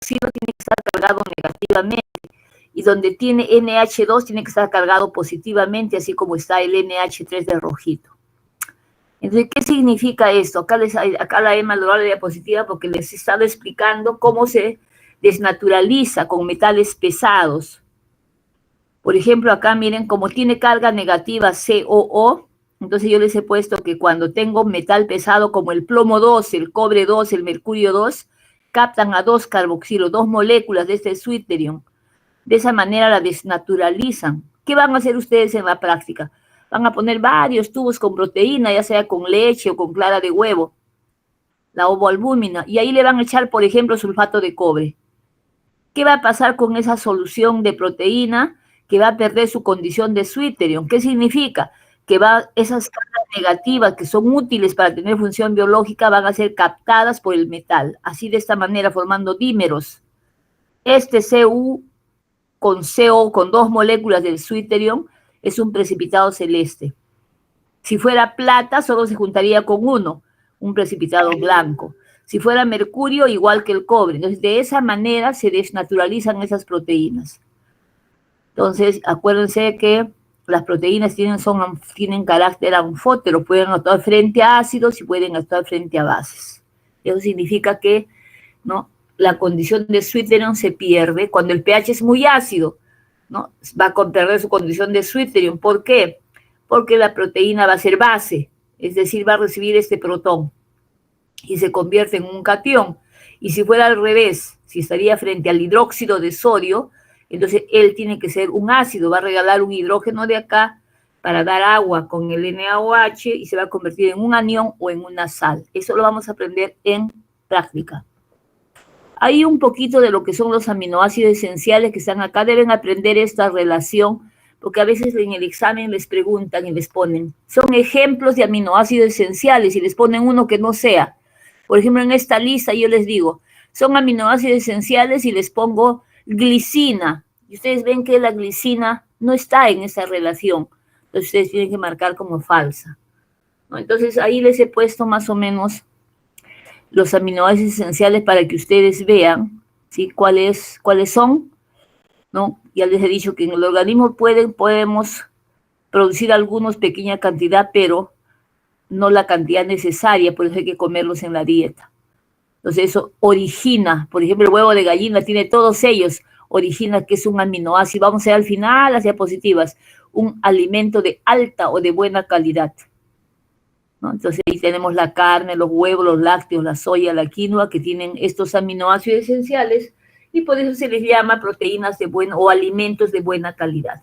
hidroxilo tiene que estar cargado negativamente, y donde tiene NH2 tiene que estar cargado positivamente, así como está el NH3 de rojito. Entonces, ¿qué significa esto? Acá la he malogrado la diapositiva porque les he estado explicando cómo se desnaturaliza con metales pesados. Por ejemplo, acá miren, como tiene carga negativa COO, entonces yo les he puesto que cuando tengo metal pesado como el plomo 2, el cobre 2, el mercurio 2, captan a 2 carboxilo, 2 moléculas de este switterium. De esa manera la desnaturalizan. ¿Qué van a hacer ustedes en la práctica? Van a poner varios tubos con proteína, ya sea con leche o con clara de huevo, la ovoalbúmina, y ahí le van a echar, por ejemplo, sulfato de cobre. ¿Qué va a pasar con esa solución de proteína? Que va a perder su condición de switterium. ¿Qué significa? Que esas cargas negativas que son útiles para tener función biológica van a ser captadas por el metal, así de esta manera formando dímeros. Este Cu con CO, con 2 moléculas del switterium, es un precipitado celeste. Si fuera plata, solo se juntaría con uno, un precipitado blanco. Si fuera mercurio, igual que el cobre. Entonces, de esa manera se desnaturalizan esas proteínas. Entonces, acuérdense que las proteínas tienen carácter anfótero, pueden actuar frente a ácidos y pueden actuar frente a bases. Eso significa que, ¿no?, la condición de switterium se pierde cuando el pH es muy ácido, ¿no? Va a perder su condición de switterium. ¿Por qué? Porque la proteína va a ser base, es decir, va a recibir este protón y se convierte en un catión. Y si fuera al revés, si estaría frente al hidróxido de sodio, entonces él tiene que ser un ácido, va a regalar un hidrógeno de acá para dar agua con el NaOH y se va a convertir en un anión o en una sal. Eso lo vamos a aprender en práctica. Hay un poquito de lo que son los aminoácidos esenciales que están acá. Deben aprender esta relación, porque a veces en el examen les preguntan y les ponen, son ejemplos de aminoácidos esenciales y les ponen uno que no sea. Por ejemplo, en esta lista yo les digo, son aminoácidos esenciales y les pongo glicina. Y ustedes ven que la glicina no está en esa relación. Entonces ustedes tienen que marcar como falsa, ¿no? Entonces ahí les he puesto más o menos los aminoácidos esenciales para que ustedes vean, ¿sí?, cuáles son, ¿no? Ya les he dicho que en el organismo podemos producir algunos pequeña cantidad, pero no la cantidad necesaria, por eso hay que comerlos en la dieta. Entonces eso origina, por ejemplo, el huevo de gallina tiene todos ellos, origina que es un aminoácido, vamos a ver al final las diapositivas, un alimento de alta o de buena calidad, ¿no? Entonces ahí tenemos la carne, los huevos, los lácteos, la soya, la quinoa, que tienen estos aminoácidos esenciales, y por eso se les llama proteínas de buena o alimentos de buena calidad.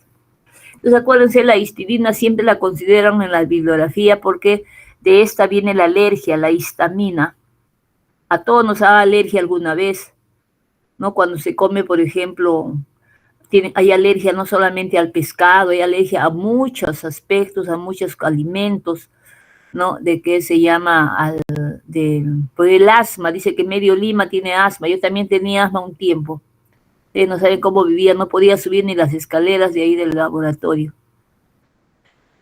Entonces acuérdense, la histidina siempre la consideran en la bibliografía porque de esta viene la alergia, la histamina. A todos nos da alergia alguna vez, ¿no? Cuando se come, por ejemplo, hay alergia no solamente al pescado, hay alergia a muchos aspectos, a muchos alimentos, ¿no? De qué se llama, por el asma, dice que medio Lima tiene asma, yo también tenía asma un tiempo, no saben cómo vivía, no podía subir ni las escaleras de ahí del laboratorio,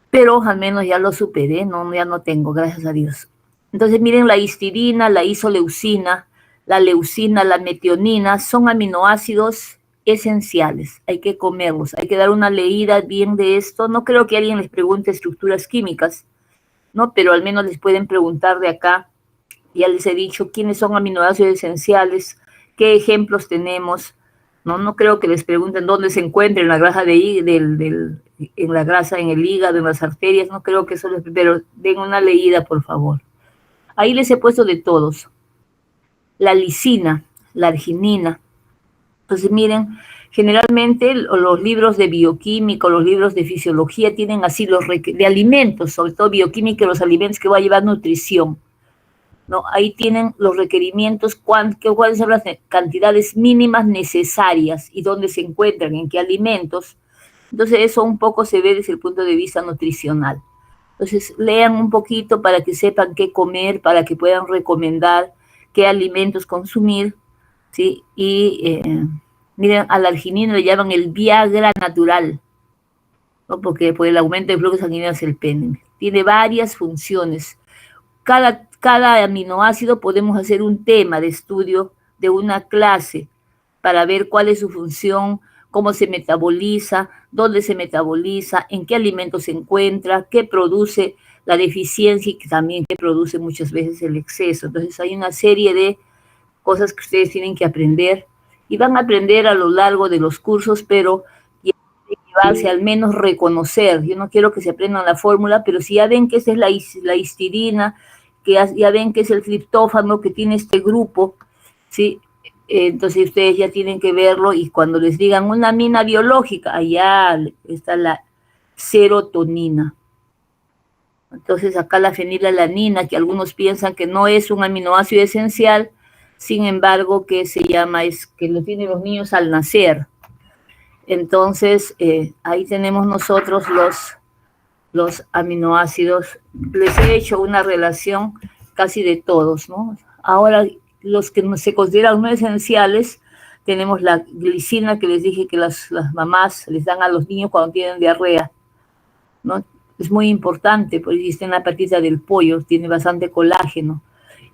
pero al menos ya lo superé, no, ya no tengo, gracias a Dios. Entonces miren, la histidina, la isoleucina, la leucina, la metionina, son aminoácidos esenciales, hay que comerlos, hay que dar una leída bien de esto, no creo que alguien les pregunte estructuras químicas, ¿no? Pero al menos les pueden preguntar de acá, ya les he dicho quiénes son aminoácidos esenciales, qué ejemplos tenemos, ¿no? No creo que les pregunten dónde se encuentra en la grasa en la grasa, en el hígado, en las arterias, no creo que eso les, pero den una leída, por favor. Ahí les he puesto de todos. La lisina, la arginina. Entonces miren, generalmente los libros de bioquímica, los libros de fisiología tienen así los de alimentos, sobre todo bioquímica, los alimentos que va a llevar nutrición, ¿no? Ahí tienen los requerimientos, cuáles son las cantidades mínimas necesarias y dónde se encuentran, en qué alimentos. Entonces eso un poco se ve desde el punto de vista nutricional. Entonces lean un poquito para que sepan qué comer, para que puedan recomendar qué alimentos consumir, ¿sí? Y miren, a la arginina le llaman el Viagra natural, ¿no? Porque por el aumento de flujo sanguíneo hacia el pene. Tiene varias funciones. Cada aminoácido podemos hacer un tema de estudio de una clase, para ver cuál es su función, cómo se metaboliza, dónde se metaboliza, en qué alimentos se encuentra, qué produce la deficiencia y también qué produce muchas veces el exceso. Entonces hay una serie de cosas que ustedes tienen que aprender y van a aprender a lo largo de los cursos, pero llevarse, al menos reconocer. Yo no quiero que se aprendan la fórmula, pero si ya ven que esa es la histidina, que ya ven que es el triptófano que tiene este grupo, ¿sí? Entonces ustedes ya tienen que verlo y cuando les digan una amina biológica, allá está la serotonina. Entonces acá la fenilalanina, que algunos piensan que no es un aminoácido esencial, sin embargo que se llama, es que lo tienen los niños al nacer. Entonces ahí tenemos nosotros los aminoácidos. Les he hecho una relación casi de todos, ¿no? Ahora los que no se consideran no esenciales, tenemos la glicina que les dije que las mamás les dan a los niños cuando tienen diarrea, ¿no? Es muy importante, porque está en la patita del pollo, tiene bastante colágeno.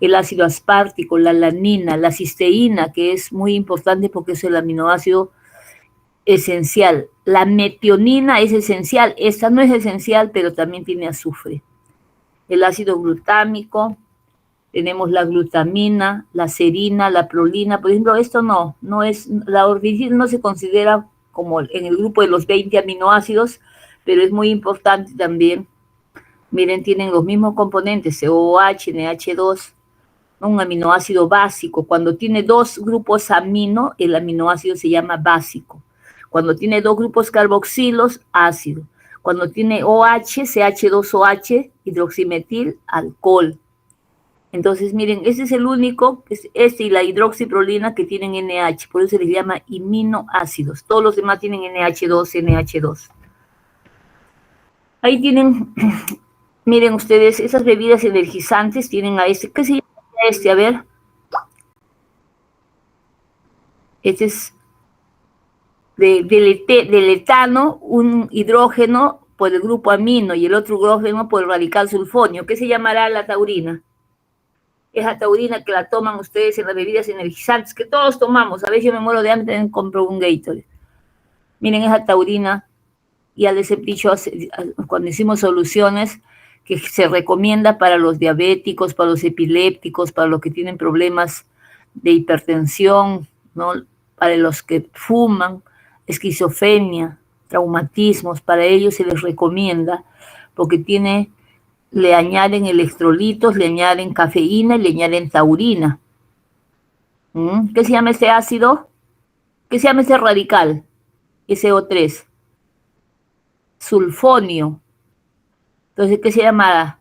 El ácido aspartico, la alanina, la cisteína, que es muy importante porque es el aminoácido esencial. La metionina es esencial, esta no es esencial, pero también tiene azufre. El ácido glutámico, tenemos la glutamina, la serina, la prolina. Por ejemplo, esto no es, la ornitina no se considera como en el grupo de los 20 aminoácidos, pero es muy importante también. Miren, tienen los mismos componentes, COOH, NH2, ¿no? Un aminoácido básico. Cuando tiene dos grupos amino, el aminoácido se llama básico. Cuando tiene dos grupos carboxilos, ácido. Cuando tiene OH, CH2OH, hidroximetil, alcohol. Entonces, miren, ese es el único, este y la hidroxiprolina que tienen NH, por eso se les llama aminoácidos. Todos los demás tienen NH2, NH2. Ahí tienen, miren ustedes, esas bebidas energizantes tienen a este. ¿Qué se llama este? A ver. Este es del etano, un hidrógeno por el grupo amino y el otro hidrógeno por el radical sulfonio. ¿Qué se llamará la taurina? Esa taurina que la toman ustedes en las bebidas energizantes, que todos tomamos. A veces yo me muero de hambre y compro un Gatorade. Miren esa taurina. Ya les he dicho cuando hicimos soluciones que se recomienda para los diabéticos, para los epilépticos, para los que tienen problemas de hipertensión, ¿no? Para los que fuman, esquizofrenia, traumatismos, para ellos se les recomienda porque le añaden electrolitos, le añaden cafeína y le añaden taurina. ¿Qué se llama este ácido? ¿Qué se llama este radical? SO3. Sulfonio. Entonces, ¿qué se llama?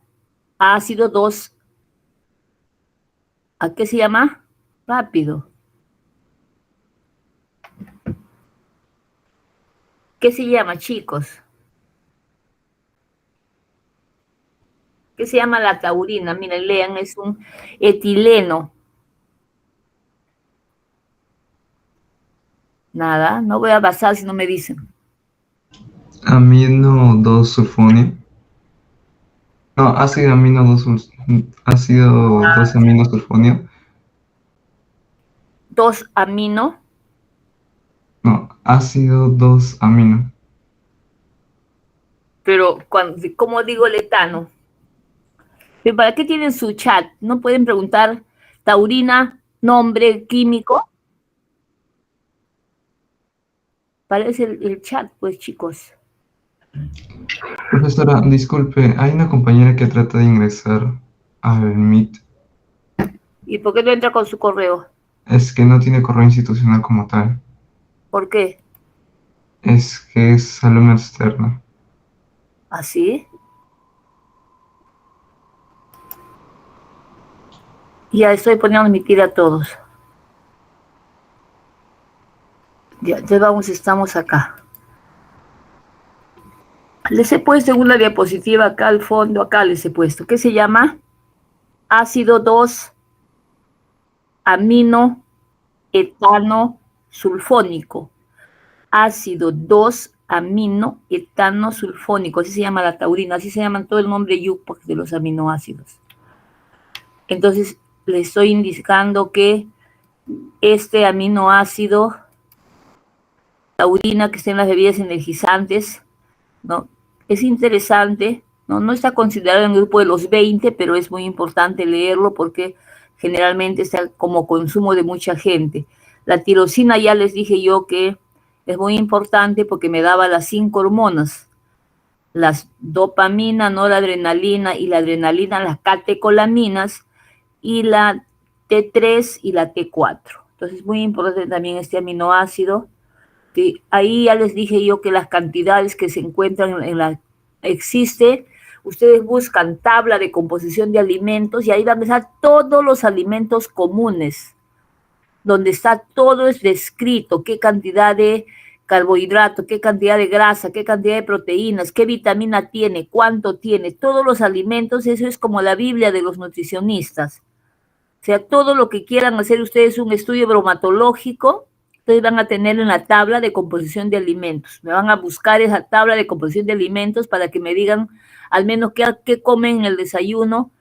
Ácido 2. ¿A qué se llama? Rápido. ¿Qué se llama, chicos? ¿Qué se llama la taurina? Miren, lean, es un etileno. Nada, no voy a basar si no me dicen. Amino 2 sulfonio. No, ácido amino 2 amino sulfonio. 2 amino. No, ácido 2 amino. Pero, ¿cómo digo el etano? ¿Pero para qué tienen su chat? ¿No pueden preguntar taurina, nombre químico? Parece el chat, pues, chicos. Profesora, disculpe, hay una compañera que trata de ingresar al Meet. ¿Y por qué no entra con su correo? Es que no tiene correo institucional como tal. ¿Por qué? Es que es alumna externa. ¿Así? Ya estoy poniendo a admitir a todos. Ya, entonces estamos acá. Les he puesto en una diapositiva acá al fondo, acá les he puesto. ¿Qué se llama? Ácido 2 amino etano sulfónico. Ácido 2 amino etano sulfónico. Así se llama la taurina. Así se llaman todo el nombre YUPAC de los aminoácidos. Entonces, les estoy indicando que este aminoácido taurina que está en las bebidas energizantes, ¿no? Es interesante, ¿no? No está considerado en el grupo de los 20, pero es muy importante leerlo porque generalmente está como consumo de mucha gente. La tirosina ya les dije yo que es muy importante porque me daba las 5 hormonas, las dopamina, noradrenalina y la adrenalina, las catecolaminas y la T3 y la T4. Entonces es muy importante también este aminoácido. Que ahí ya les dije yo que las cantidades que se encuentran en la existe, ustedes buscan tabla de composición de alimentos y ahí van a estar todos los alimentos comunes, donde está todo es descrito, qué cantidad de carbohidrato, qué cantidad de grasa, qué cantidad de proteínas, qué vitamina tiene, cuánto tiene, todos los alimentos, eso es como la Biblia de los nutricionistas. O sea, todo lo que quieran hacer ustedes un estudio bromatológico, ustedes van a tener en la tabla de composición de alimentos. Me van a buscar esa tabla de composición de alimentos para que me digan al menos qué comen en el desayuno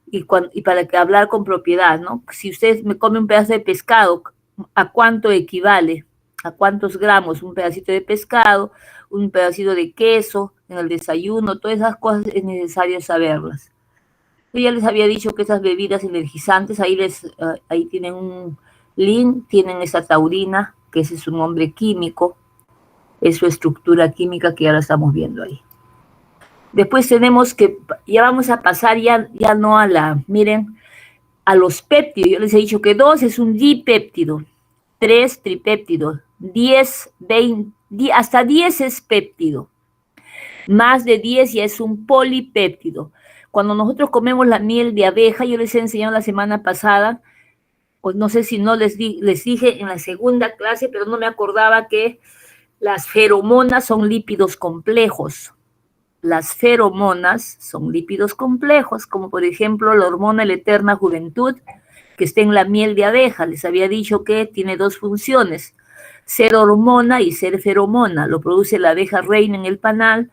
y para que hablar con propiedad, ¿no? Si ustedes me comen un pedazo de pescado, ¿a cuánto equivale? ¿A cuántos gramos? Un pedacito de pescado, un pedacito de queso en el desayuno, todas esas cosas es necesario saberlas. Yo ya les había dicho que esas bebidas energizantes, ahí tienen un link, tienen esa taurina, que ese es su nombre químico, es su estructura química que ya la estamos viendo ahí. Después tenemos que, ya vamos a pasar ya no miren, a los péptidos. Yo les he dicho que 2 es un dipéptido, 3 tripéptido, 10, 20, hasta 10 es péptido. Más de 10 ya es un polipéptido. Cuando nosotros comemos la miel de abeja, yo les he enseñado la semana pasada, pues no sé si no les dije en la segunda clase, pero no me acordaba que las feromonas son lípidos complejos. Las feromonas son lípidos complejos, como por ejemplo la hormona de la eterna juventud, que está en la miel de abeja. Les había dicho que tiene 2 funciones, ser hormona y ser feromona. Lo produce la abeja reina en el panal,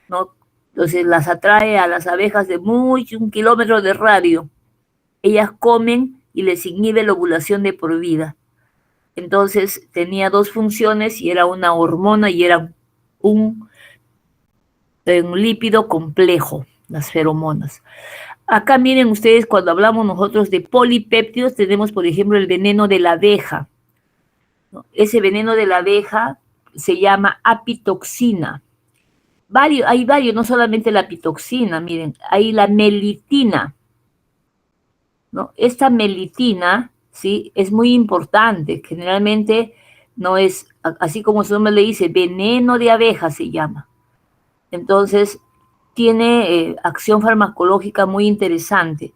¿no? Entonces las atrae a las abejas de 1 kilómetro de radio. Ellas comen y les inhibe la ovulación de por vida. Entonces tenía 2 funciones y era una hormona y era un lípido complejo, las feromonas. Acá miren ustedes, cuando hablamos nosotros de polipéptidos, tenemos por ejemplo el veneno de la abeja, ¿no? Ese veneno de la abeja se llama apitoxina. Hay varios, no solamente la apitoxina, miren, hay la melitina, ¿no? Esta melitina, ¿sí? Es muy importante, generalmente no es, así como su nombre le dice, veneno de abeja se llama. Entonces, tiene acción farmacológica muy interesante,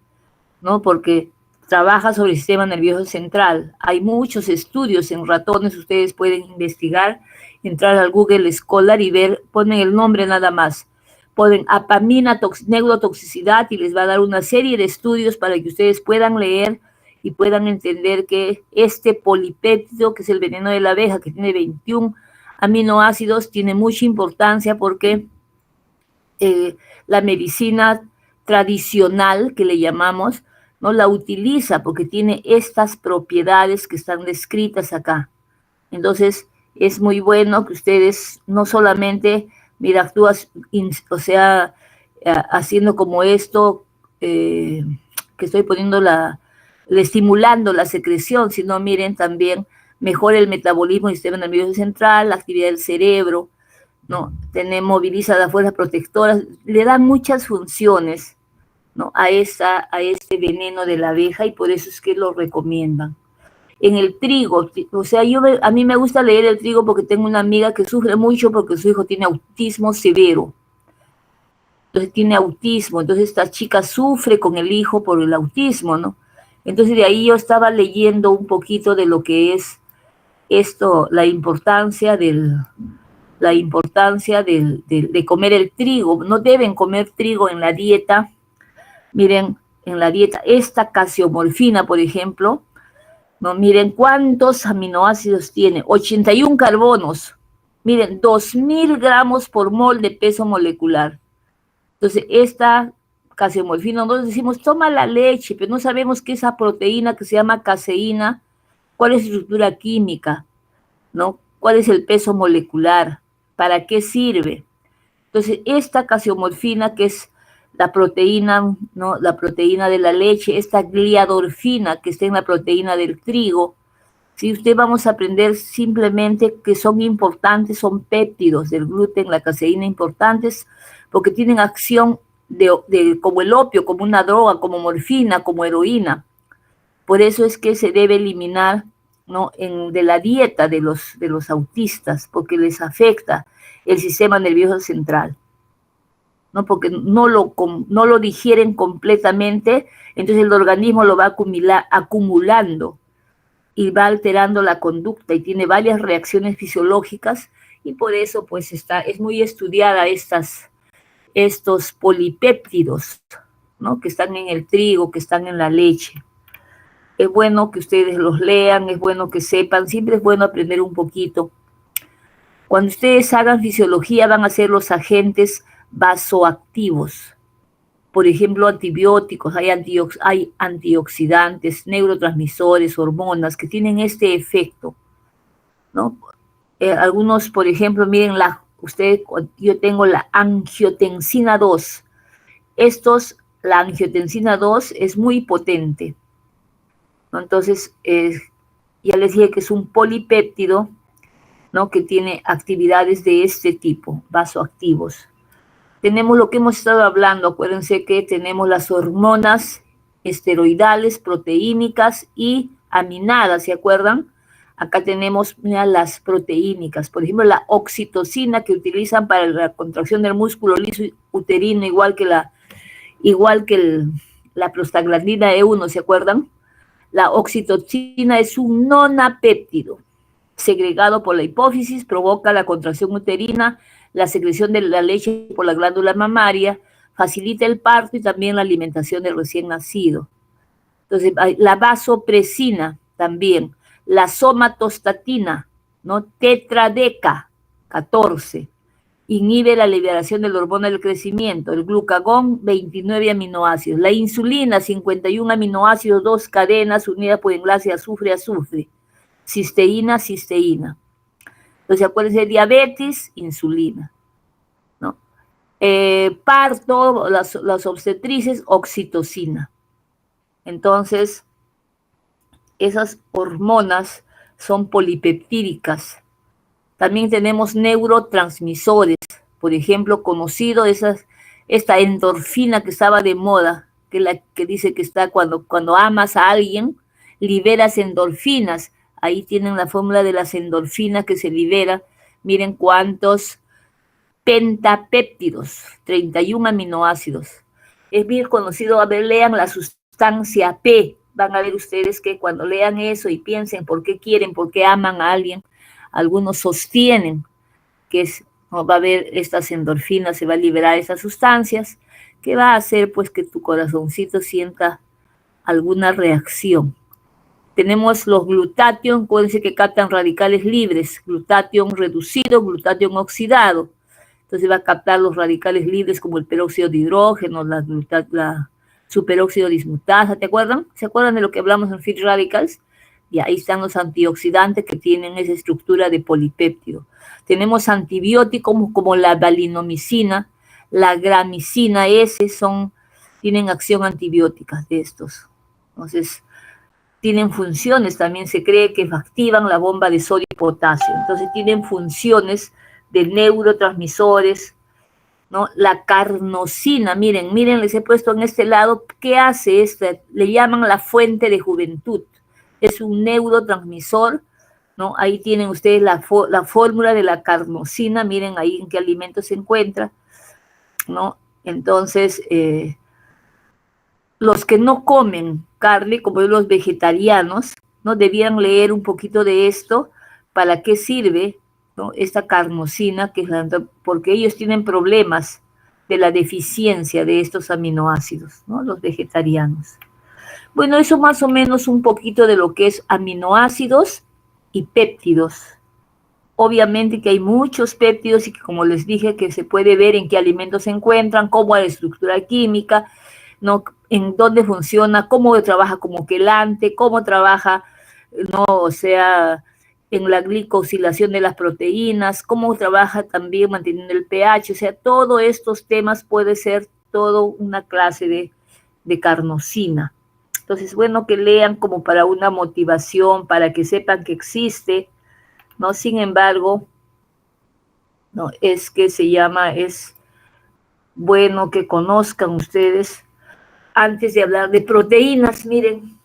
¿no? Porque trabaja sobre el sistema nervioso central. Hay muchos estudios en ratones, ustedes pueden investigar, entrar al Google Scholar y ver, ponen el nombre nada más. Ponen apamina, neurotoxicidad y les va a dar una serie de estudios para que ustedes puedan leer y puedan entender que este polipéptido, que es el veneno de la abeja, que tiene 21 aminoácidos, tiene mucha importancia porque la medicina tradicional, que le llamamos, no la utiliza porque tiene estas propiedades que están descritas acá. Entonces, es muy bueno que ustedes no solamente, mira, actúas, o sea, haciendo como esto, que estoy poniendo estimulando la secreción, sino miren también, mejora el metabolismo del sistema nervioso central, la actividad del cerebro, ¿no? Moviliza las fuerzas protectoras, le dan muchas funciones, ¿no? a este veneno de la abeja y por eso es que lo recomiendan. En el trigo, o sea, a mí me gusta leer el trigo porque tengo una amiga que sufre mucho porque su hijo tiene autismo severo. Entonces tiene autismo, entonces esta chica sufre con el hijo por el autismo, ¿no? Entonces de ahí yo estaba leyendo un poquito de lo que es esto, la importancia de comer el trigo. No deben comer trigo en la dieta. Miren, en la dieta, esta casiomorfina, por ejemplo, ¿no? Miren cuántos aminoácidos tiene, 81 carbonos. Miren, 2000 gramos por mol de peso molecular. Entonces, esta casiomorfina, nosotros decimos, toma la leche, pero no sabemos qué es esa proteína que se llama caseína, cuál es su estructura química, ¿no? cuál es el peso molecular, para qué sirve. Entonces, esta casiomorfina, que es la proteína, ¿no? La proteína de la leche, esta gliadorfina que está en la proteína del trigo, si usted vamos a aprender simplemente que son importantes, son péptidos del gluten, la caseína importantes, porque tienen acción como el opio, como una droga, como morfina, como heroína. Por eso es que se debe eliminar, ¿no? de la dieta de los autistas, porque les afecta el sistema nervioso central, ¿no? Porque no lo digieren completamente, entonces el organismo lo va acumulando y va alterando la conducta y tiene varias reacciones fisiológicas, y por eso pues es muy estudiada estos polipéptidos, ¿no? Que están en el trigo, que están en la leche. Es bueno que ustedes los lean, es bueno que sepan, siempre es bueno aprender un poquito. Cuando ustedes hagan fisiología van a ser los agentes vasoactivos. Por ejemplo, antibióticos, hay antioxidantes, neurotransmisores, hormonas que tienen este efecto, ¿no? Algunos, por ejemplo, miren, yo tengo la angiotensina 2. La angiotensina 2 es muy potente, ¿no? Entonces, ya les dije que es un polipéptido, ¿no? Que tiene actividades de este tipo, vasoactivos. Tenemos lo que hemos estado hablando, acuérdense que tenemos las hormonas esteroidales, proteínicas y aminadas, ¿se acuerdan? Acá tenemos, mira, las proteínicas, por ejemplo, la oxitocina que utilizan para la contracción del músculo liso uterino, igual que la prostaglandina E1, ¿se acuerdan? La oxitocina es un nonapéptido segregado por la hipófisis, provoca la contracción uterina, la secreción de la leche por la glándula mamaria, facilita el parto y también la alimentación del recién nacido. Entonces, la vasopresina también, la somatostatina, ¿no? Tetradeca, 14, inhibe la liberación de la hormona del crecimiento, el glucagón, 29 aminoácidos, la insulina, 51 aminoácidos, 2 cadenas unidas por enlace azufre-azufre, cisteína. Entonces, acuérdense, diabetes, insulina, ¿no? Parto, las obstetrices, oxitocina. Entonces, esas hormonas son polipeptídicas. También tenemos neurotransmisores, por ejemplo, conocido esta endorfina que estaba de moda, que es la que dice que está cuando amas a alguien, liberas endorfinas. Ahí tienen la fórmula de las endorfinas que se libera. Miren cuántos pentapéptidos, 31 aminoácidos. Es bien conocido, a ver, lean la sustancia P. Van a ver ustedes que cuando lean eso y piensen por qué quieren, por qué aman a alguien, algunos sostienen que va a haber estas endorfinas, se va a liberar esas sustancias, que va a hacer pues que tu corazoncito sienta alguna reacción. Tenemos los glutatión, acuérdense que captan radicales libres, glutatión reducido, glutatión oxidado. Entonces va a captar los radicales libres como el peróxido de hidrógeno, la superóxido dismutasa, ¿te acuerdan? ¿Se acuerdan de lo que hablamos en Free Radicals? Y ahí están los antioxidantes que tienen esa estructura de polipéptido. Tenemos antibióticos como la valinomicina, la gramicina S, tienen acción antibiótica de estos. Entonces, tienen funciones, también se cree que activan la bomba de sodio y potasio. Entonces, tienen funciones de neurotransmisores, ¿no? La carnosina, miren, les he puesto en este lado, ¿qué hace esta? Le llaman la fuente de juventud. Es un neurotransmisor, ¿no? Ahí tienen ustedes la fórmula de la carnosina, miren ahí en qué alimento se encuentra, ¿no? Entonces, los que no comen carne, como los vegetarianos, ¿no? Debían leer un poquito de esto, para qué sirve, ¿no? Esta carnosina, porque ellos tienen problemas de la deficiencia de estos aminoácidos, ¿no? Los vegetarianos. Bueno, eso más o menos un poquito de lo que es aminoácidos y péptidos. Obviamente que hay muchos péptidos y que, como les dije, que se puede ver en qué alimentos se encuentran, cómo es la estructura química, ¿no? En dónde funciona, cómo trabaja como quelante, cómo trabaja, ¿no? O sea, en la glicosilación de las proteínas, cómo trabaja también manteniendo el pH, o sea, todos estos temas puede ser todo una clase de carnosina. Entonces, bueno, que lean como para una motivación, para que sepan que existe, ¿no? Sin embargo, no, es que se llama, es bueno que conozcan ustedes, antes de hablar de proteínas, miren,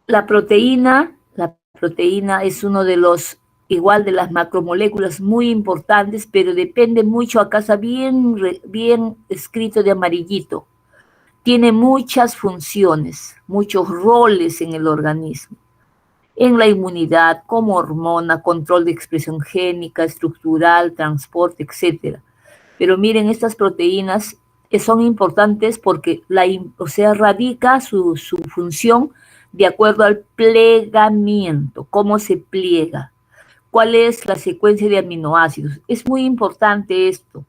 la proteína es uno de los, igual de las macromoléculas muy importantes, pero depende mucho, acá está bien escrito de amarillito, tiene muchas funciones, muchos roles en el organismo, en la inmunidad, como hormona, control de expresión génica, estructural, transporte, etcétera. Pero miren, estas proteínas son importantes porque radica su función de acuerdo al plegamiento, cómo se pliega, cuál es la secuencia de aminoácidos. Es muy importante esto.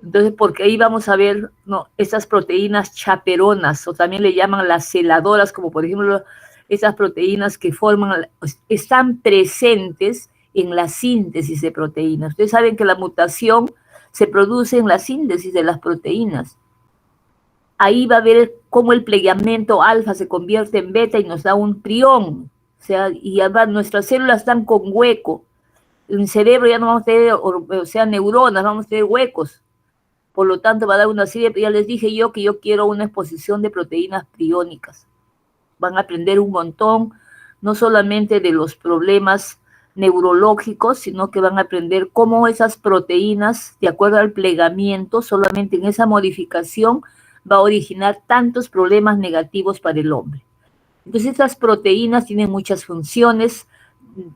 Entonces, porque ahí vamos a ver, ¿no?, estas proteínas chaperonas, o también le llaman las celadoras, como por ejemplo esas proteínas que están presentes en la síntesis de proteínas. Ustedes saben que la mutación se produce en la síntesis de las proteínas. Ahí va a ver cómo el plegamiento alfa se convierte en beta y nos da un prión. O sea, y nuestras células están con hueco. En el cerebro ya no vamos a tener, neuronas, vamos a tener huecos. Por lo tanto, va a dar una serie, ya les dije yo que yo quiero una exposición de proteínas priónicas. Van a aprender un montón, no solamente de los problemas neurológicos, sino que van a aprender cómo esas proteínas, de acuerdo al plegamiento, solamente en esa modificación va a originar tantos problemas negativos para el hombre. Entonces, estas proteínas tienen muchas funciones.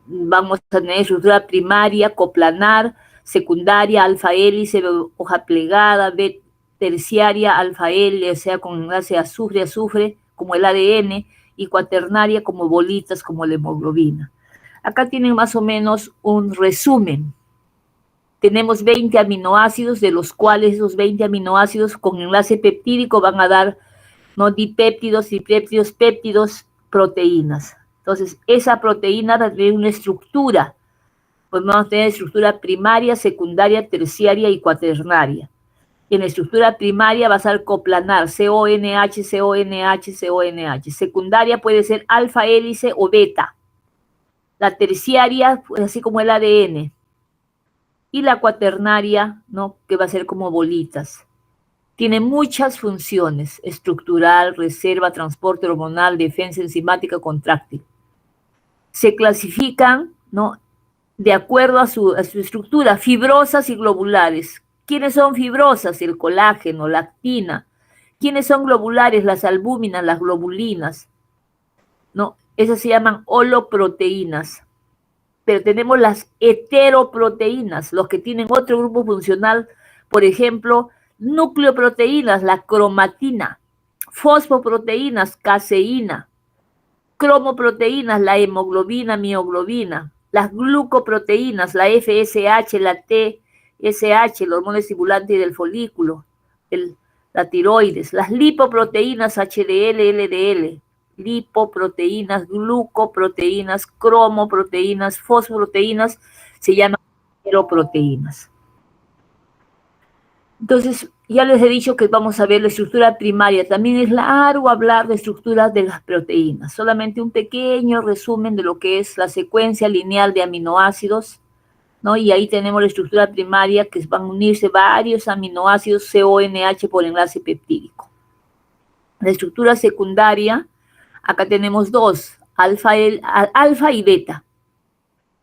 Vamos a tener estructura primaria, coplanar, secundaria, alfa hélice, hoja plegada, B terciaria, alfa L, o sea, con enlace azufre, como el ADN, y cuaternaria como bolitas, como la hemoglobina. Acá tienen más o menos un resumen. Tenemos 20 aminoácidos, de los cuales esos 20 aminoácidos con enlace peptídico van a dar, ¿no?, dipéptidos, tripéptidos, péptidos, proteínas. Entonces, esa proteína va a tener una estructura. Pues vamos a tener estructura primaria, secundaria, terciaria y cuaternaria. En la estructura primaria va a ser coplanar, CONH, CONH, CONH. Secundaria puede ser alfa hélice o beta. La terciaria, pues así como el ADN. Y la cuaternaria, ¿no?, que va a ser como bolitas. Tiene muchas funciones: estructural, reserva, transporte hormonal, defensa enzimática, contráctil. Se clasifican, ¿no?, de acuerdo a su estructura, fibrosas y globulares. ¿Quiénes son fibrosas? El colágeno, la actina. ¿Quiénes son globulares? Las albúminas, las globulinas, ¿no? Esas se llaman holoproteínas. Pero tenemos las heteroproteínas, los que tienen otro grupo funcional, por ejemplo, nucleoproteínas, la cromatina, fosfoproteínas, caseína, cromoproteínas, la hemoglobina, mioglobina, las glucoproteínas, la FSH, la TSH, la hormona estimulante del folículo, la tiroides, las lipoproteínas, HDL, LDL, lipoproteínas, glucoproteínas, cromoproteínas, fosfoproteínas, se llaman heteroproteínas. Entonces, ya les he dicho que vamos a ver la estructura primaria. También es largo hablar de estructuras de las proteínas. Solamente un pequeño resumen de lo que es la secuencia lineal de aminoácidos, ¿no? Y ahí tenemos la estructura primaria, que van a unirse varios aminoácidos CONH por enlace peptídico. La estructura secundaria, acá tenemos dos, alfa y beta,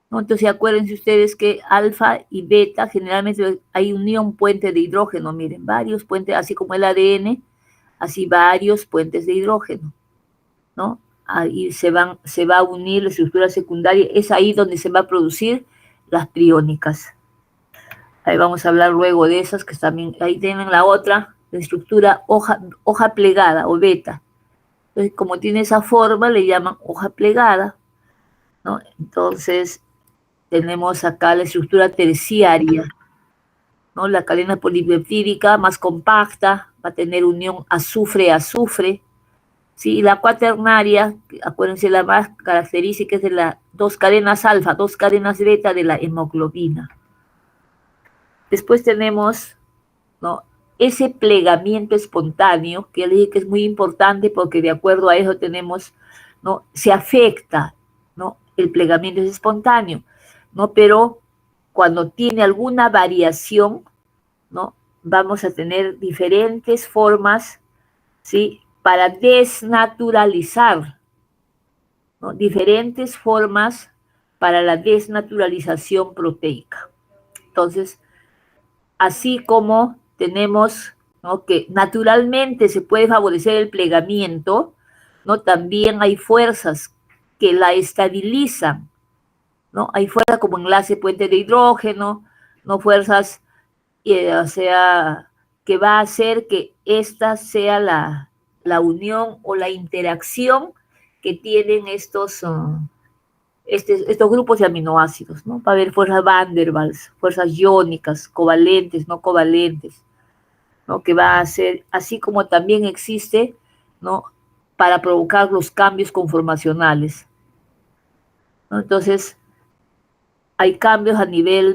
¿no? Entonces acuérdense ustedes que alfa y beta generalmente hay unión puente de hidrógeno, miren, varios puentes, así como el ADN, así varios puentes de hidrógeno, ¿no? Ahí se va a unir la estructura secundaria, es ahí donde se va a producir las priónicas. Ahí vamos a hablar luego de esas, que también, ahí tienen la otra, la estructura hoja plegada o beta. Entonces, como tiene esa forma, le llaman hoja plegada, ¿no? Entonces, tenemos acá la estructura terciaria, ¿no? La cadena polipeptídica más compacta, va a tener unión azufre-azufre, Sí, la cuaternaria, acuérdense, la más característica es de las 2 cadenas alfa, 2 cadenas beta de la hemoglobina. Después tenemos, ¿no?, ese plegamiento espontáneo, que le dije que es muy importante porque de acuerdo a eso tenemos, ¿no?, se afecta, ¿no?, el plegamiento es espontáneo, ¿no?, pero cuando tiene alguna variación, ¿no?, vamos a tener diferentes formas, ¿sí?, para desnaturalizar, ¿no?, diferentes formas para la desnaturalización proteica. Entonces, así como tenemos, ¿no?, que naturalmente se puede favorecer el plegamiento, ¿no?, también hay fuerzas que la estabilizan, ¿no? Hay fuerzas como enlace puente de hidrógeno, ¿no?, fuerzas, o sea, que va a hacer que esta sea la unión o la interacción que tienen estos grupos de aminoácidos, ¿no? Va a haber fuerzas Van der Waals, fuerzas iónicas, covalentes, no covalentes, ¿no?, que va a ser, así como también existe, ¿no?, para provocar los cambios conformacionales, ¿no? Entonces, hay cambios a nivel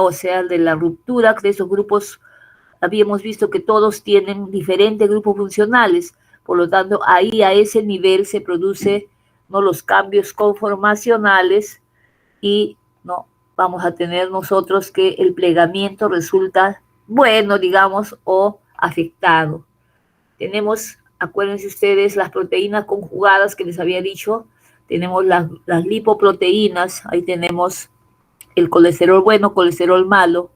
o sea, de la ruptura de esos grupos. Habíamos visto que todos tienen diferentes grupos funcionales, por lo tanto, ahí a ese nivel se produce, ¿no?, los cambios conformacionales y, ¿no?, vamos a tener nosotros que el plegamiento resulta bueno, digamos, o afectado. Tenemos, acuérdense ustedes, las proteínas conjugadas que les había dicho, tenemos las lipoproteínas, ahí tenemos el colesterol bueno, colesterol malo,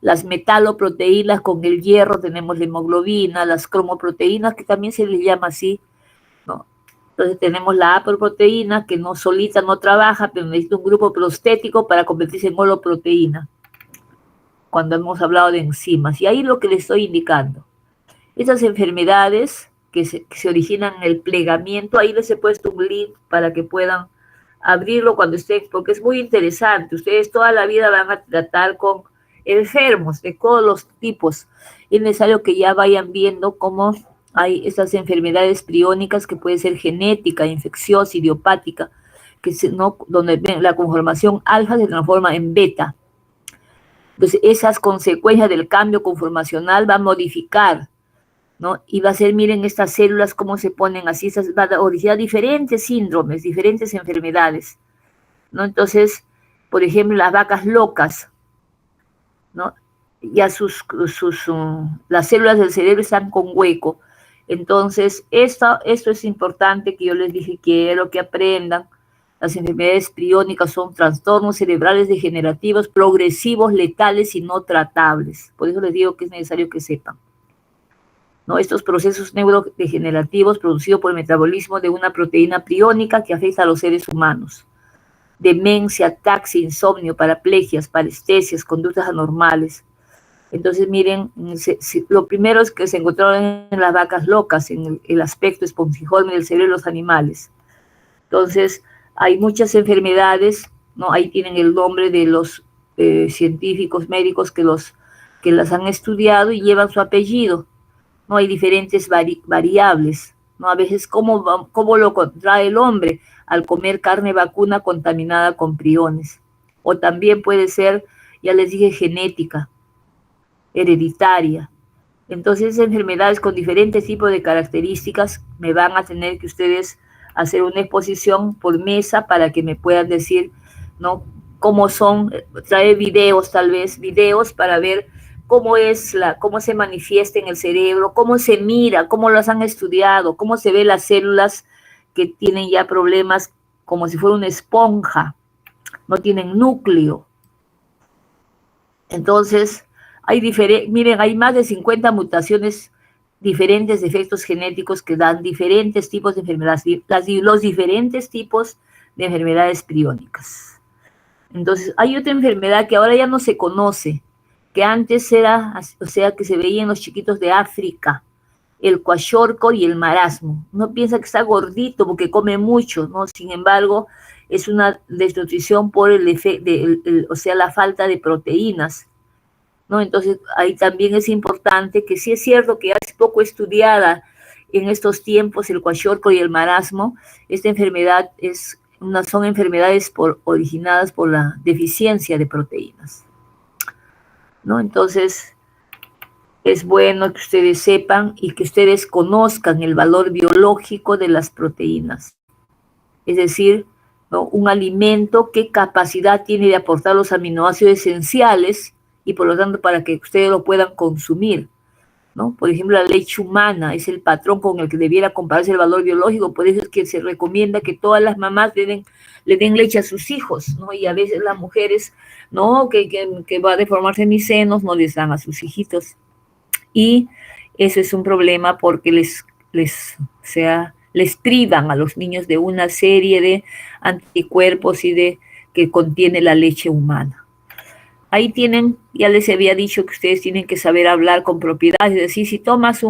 las metaloproteínas con el hierro, tenemos la hemoglobina, las cromoproteínas, que también se les llama así, ¿no? Entonces tenemos la apoproteína, que no solita no trabaja, pero necesita un grupo prostético para convertirse en holoproteína, cuando hemos hablado de enzimas. Y ahí lo que les estoy indicando. Estas enfermedades que se originan en el plegamiento, ahí les he puesto un link para que puedan abrirlo cuando estén, porque es muy interesante. Ustedes toda la vida van a tratar con enfermos de todos los tipos. Es necesario que ya vayan viendo cómo hay estas enfermedades priónicas que puede ser genética, infecciosa, idiopática, que ¿no?, donde la conformación alfa se transforma en beta. Entonces, esas consecuencias del cambio conformacional van a modificar, ¿no? Y va a ser, miren estas células cómo se ponen así, va a originar diferentes síndromes, diferentes enfermedades, ¿no? Entonces, por ejemplo, las vacas locas, ¿no?, ya las células del cerebro están con hueco. Entonces, esto es importante, que yo les dije, quiero que aprendan. Las enfermedades priónicas son trastornos cerebrales degenerativos, progresivos, letales y no tratables. Por eso les digo que es necesario que sepan, ¿no?, estos procesos neurodegenerativos producidos por el metabolismo de una proteína priónica que afecta a los seres humanos. Demencia, ataxia, insomnio, paraplegias, parestesias, conductas anormales. Entonces, miren, lo primero es que se encontraron en las vacas locas, en el aspecto esponjiforme del cerebro de los animales. Entonces, hay muchas enfermedades, ¿no? Ahí tienen el nombre de los científicos médicos que las han estudiado y llevan su apellido, ¿no? Hay diferentes variables, ¿no? A veces, ¿cómo lo contrae el hombre? Al comer carne vacuna contaminada con priones. O también puede ser, ya les dije, genética, hereditaria. Entonces, enfermedades con diferentes tipos de características me van a tener que ustedes hacer una exposición por mesa para que me puedan decir, ¿no?, cómo son, traer videos, tal vez, videos para ver cómo se manifiesta en el cerebro, cómo se mira, cómo las han estudiado, cómo se ve las células que tienen ya problemas como si fuera una esponja, no tienen núcleo. Entonces, miren, hay más de 50 mutaciones diferentes de efectos genéticos que dan diferentes tipos de enfermedades, los diferentes tipos de enfermedades priónicas. Entonces, hay otra enfermedad que ahora ya no se conoce, que antes era, o sea, que se veía en los chiquitos de África, el kwashiorkor y el marasmo. Uno piensa que está gordito porque come mucho, ¿no? Sin embargo, es una desnutrición por o sea, la falta de proteínas, ¿no? Entonces, ahí también es importante que sí es cierto que ya es poco estudiada en estos tiempos, el kwashiorkor y el marasmo, esta enfermedad son enfermedades originadas por la deficiencia de proteínas, ¿no? Entonces, es bueno que ustedes sepan y que ustedes conozcan el valor biológico de las proteínas. Es decir, ¿no?, un alimento, qué capacidad tiene de aportar los aminoácidos esenciales y por lo tanto para que ustedes lo puedan consumir, ¿no? Por ejemplo, la leche humana es el patrón con el que debiera compararse el valor biológico, por eso es que se recomienda que todas las mamás le den leche a sus hijos, ¿no? Y a veces las mujeres, no, que va a deformarse mis senos, no les dan a sus hijitos. Y eso es un problema porque les privan a los niños de una serie de anticuerpos que contiene la leche humana. Ahí tienen, ya les había dicho que ustedes tienen que saber hablar con propiedad, es decir, si tomas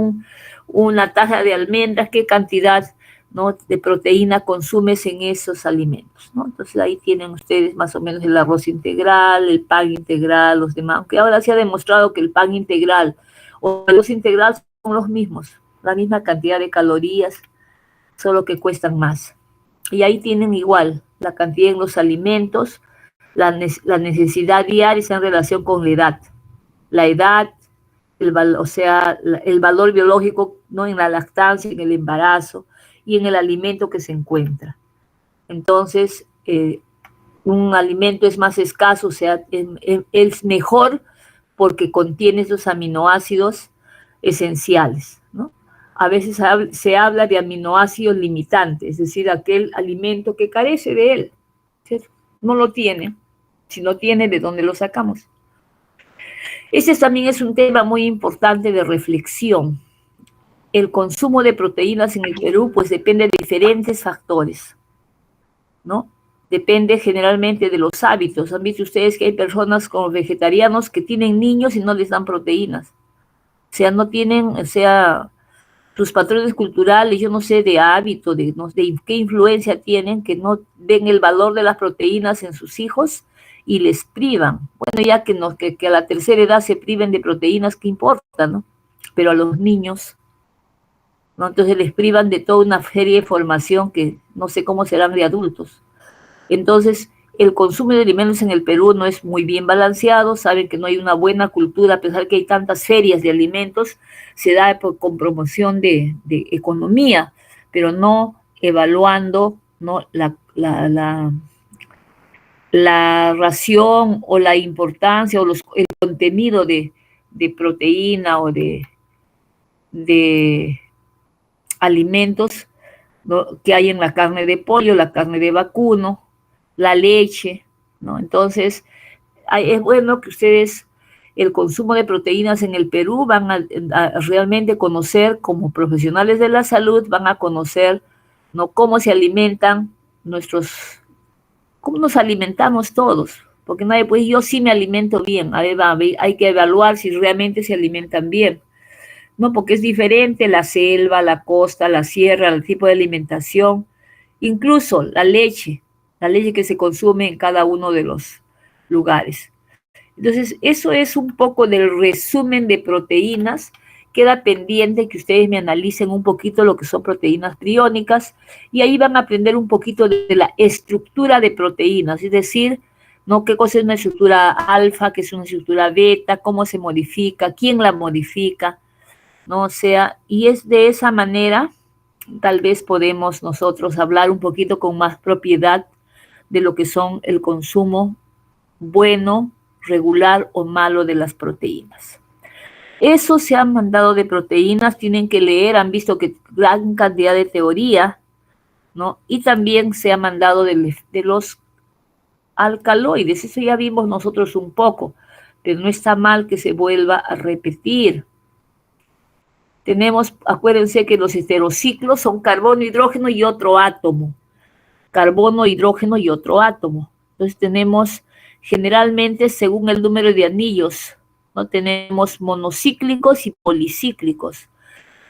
una taza de almendras, ¿qué cantidad, ¿no?, de proteína consumes en esos alimentos, ¿no? Entonces ahí tienen ustedes más o menos el arroz integral, el pan integral, los demás, aunque ahora se ha demostrado que el pan integral o el arroz integral son los mismos, la misma cantidad de calorías, solo que cuestan más. Y ahí tienen igual la cantidad en los alimentos, la necesidad diaria está en relación con la edad. La edad, el valor biológico, ¿no?, en la lactancia, en el embarazo y en el alimento que se encuentra. Entonces, un alimento es más escaso, o sea, es mejor porque contiene esos aminoácidos esenciales, ¿no? A veces se habla de aminoácidos limitantes, es decir, aquel alimento que carece de él, ¿cierto? No lo tiene. Si no tiene, ¿de dónde lo sacamos? Ese también es un tema muy importante de reflexión. El consumo de proteínas en el Perú, pues depende de diferentes factores, ¿no? Depende generalmente de los hábitos. Han visto ustedes que hay personas como vegetarianos que tienen niños y no les dan proteínas. O sea, no tienen, o sea, sus patrones culturales, yo no sé, de hábito, de qué influencia tienen, que no ven el valor de las proteínas en sus hijos y les privan. Bueno, ya que a la tercera edad se priven de proteínas, ¿qué importa, no? Pero a los niños, ¿no? Entonces les privan de toda una serie de formación que no sé cómo serán de adultos. Entonces, el consumo de alimentos en el Perú no es muy bien balanceado, saben que no hay una buena cultura, a pesar que hay tantas ferias de alimentos, se da con promoción de economía, pero no evaluando, ¿no?, la ración o la importancia o el contenido de proteína o de alimentos, ¿no?, que hay en la carne de pollo, la carne de vacuno, la leche, ¿no? Entonces, es bueno que ustedes, el consumo de proteínas en el Perú, van a realmente conocer, como profesionales de la salud, van a conocer, ¿no?, cómo se alimentan cómo nos alimentamos todos, porque nadie, pues yo sí me alimento bien, hay que evaluar si realmente se alimentan bien, ¿no? Porque es diferente la selva, la costa, la sierra, el tipo de alimentación, incluso la leche que se consume en cada uno de los lugares. Entonces, eso es un poco del resumen de proteínas. Queda pendiente que ustedes me analicen un poquito lo que son proteínas priónicas y ahí van a aprender un poquito de la estructura de proteínas, es decir, ¿no?, qué cosa es una estructura alfa, qué es una estructura beta, cómo se modifica, quién la modifica, ¿no? O sea, y es de esa manera, tal vez podemos nosotros hablar un poquito con más propiedad de lo que son el consumo bueno, regular o malo de las proteínas. Eso se han mandado de proteínas, tienen que leer, han visto que gran cantidad de teoría, ¿no? Y también se ha mandado de los alcaloides, eso ya vimos nosotros un poco, pero no está mal que se vuelva a repetir. Tenemos, acuérdense que los heterociclos son carbono, hidrógeno y otro átomo. Carbono, hidrógeno y otro átomo. Entonces tenemos generalmente según el número de anillos, ¿no? Tenemos monocíclicos y policíclicos,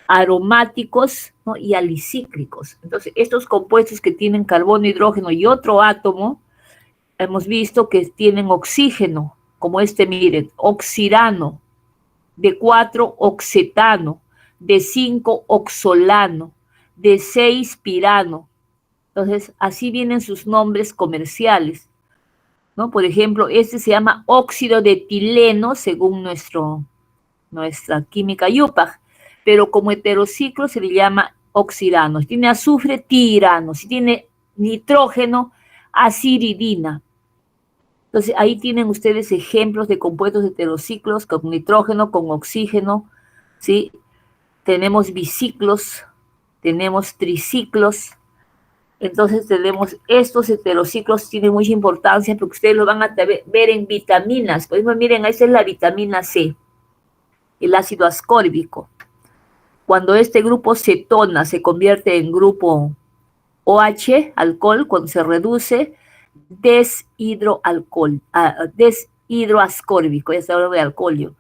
aromáticos, ¿no?, y alicíclicos. Entonces estos compuestos que tienen carbono, hidrógeno y otro átomo, hemos visto que tienen oxígeno, como miren, oxirano, de 4 oxetano, D5 oxolano, D6 pirano. Entonces, así vienen sus nombres comerciales, ¿no? Por ejemplo, este se llama óxido de etileno, según nuestra química YUPAC, pero como heterociclo se le llama oxirano. Si tiene azufre, tirano. Si tiene nitrógeno, aciridina. Entonces, ahí tienen ustedes ejemplos de compuestos heterociclos con nitrógeno, con oxígeno, ¿sí? Tenemos biciclos, tenemos triciclos. Entonces tenemos estos heterociclos, tienen mucha importancia porque ustedes lo van a ver en vitaminas. Por ejemplo, miren, esta es la vitamina C, el ácido ascórbico. Cuando este grupo cetona se convierte en grupo OH, alcohol, cuando se reduce, deshidroascórbico, ya se habla de alcoholio,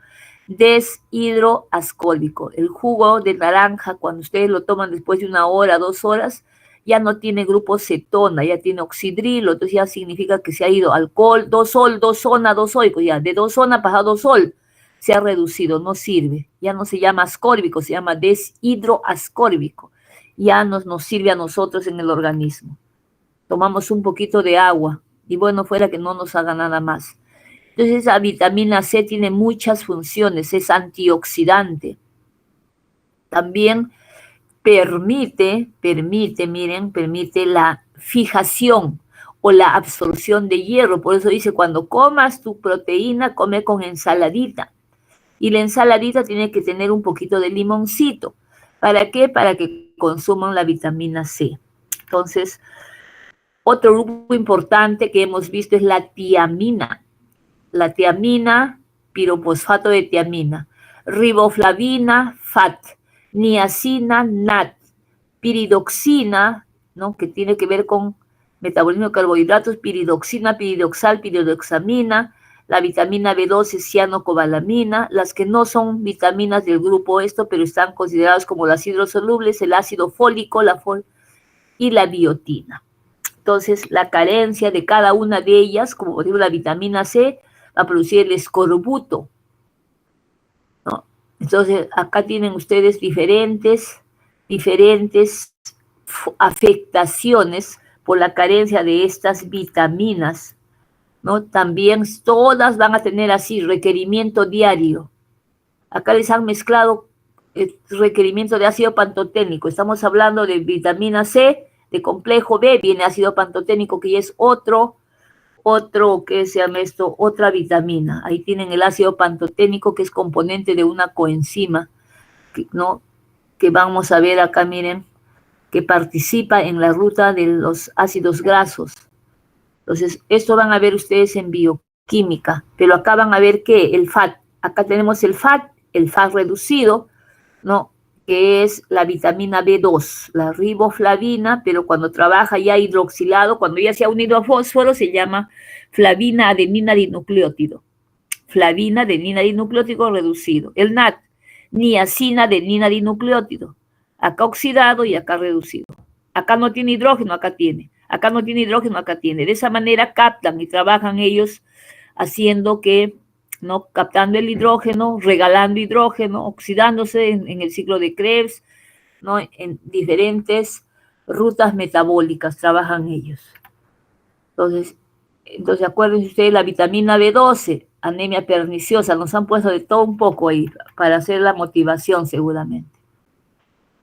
deshidroascórbico. El jugo de naranja, cuando ustedes lo toman después de 1 hora, 2 horas, ya no tiene grupo cetona, ya tiene oxidrilo, entonces ya significa que se ha ido alcohol, 2-sol, 2-zona, 2-sol, pues ya de 2-zona pasado a 2-sol, se ha reducido, no sirve, ya no se llama ascórbico, se llama deshidroascórbico, ya nos sirve a nosotros en el organismo. Tomamos un poquito de agua y bueno, fuera que no nos haga nada más. Entonces la vitamina C tiene muchas funciones, es antioxidante. También permite la fijación o la absorción de hierro. Por eso dice, cuando comas tu proteína, come con ensaladita. Y la ensaladita tiene que tener un poquito de limoncito. ¿Para qué? Para que consuman la vitamina C. Entonces, otro grupo importante que hemos visto es la tiamina. La tiamina, pirofosfato de tiamina. Riboflavina, FAT. Niacina, NAT. Piridoxina, ¿no? Que tiene que ver con metabolismo de carbohidratos, piridoxina, piridoxal, piridoxamina, la vitamina B12, cianocobalamina, las que no son vitaminas del grupo esto, pero están consideradas como las hidrosolubles, el ácido fólico, y la biotina. Entonces, la carencia de cada una de ellas, como por ejemplo la vitamina C, va a producir el escorbuto, ¿no? Entonces, acá tienen ustedes diferentes afectaciones por la carencia de estas vitaminas, ¿no? También todas van a tener así requerimiento diario. Acá les han mezclado el requerimiento de ácido pantoténico. Estamos hablando de vitamina C, de complejo B, viene ácido pantoténico, que ya es ¿qué se llama esto? Otra vitamina. Ahí tienen el ácido pantoténico, que es componente de una coenzima, ¿no? Que vamos a ver acá, miren, que participa en la ruta de los ácidos grasos. Entonces, esto van a ver ustedes en bioquímica, pero acá van a ver que el FAT, acá tenemos el FAT reducido, ¿no? Que es la vitamina B2, la riboflavina, pero cuando trabaja ya hidroxilado, cuando ya se ha unido a fósforo, se llama flavina adenina dinucleótido. Flavina adenina dinucleótido reducido. El NAT, niacina adenina dinucleótido. Acá oxidado y acá reducido. Acá no tiene hidrógeno, acá tiene. Acá no tiene hidrógeno, acá tiene. De esa manera captan y trabajan ellos haciendo que, ¿no? Captando el hidrógeno, regalando hidrógeno, oxidándose en el ciclo de Krebs, ¿no? En diferentes rutas metabólicas trabajan ellos. Entonces acuérdense ustedes, la vitamina B12, anemia perniciosa, nos han puesto de todo un poco ahí para hacer la motivación seguramente.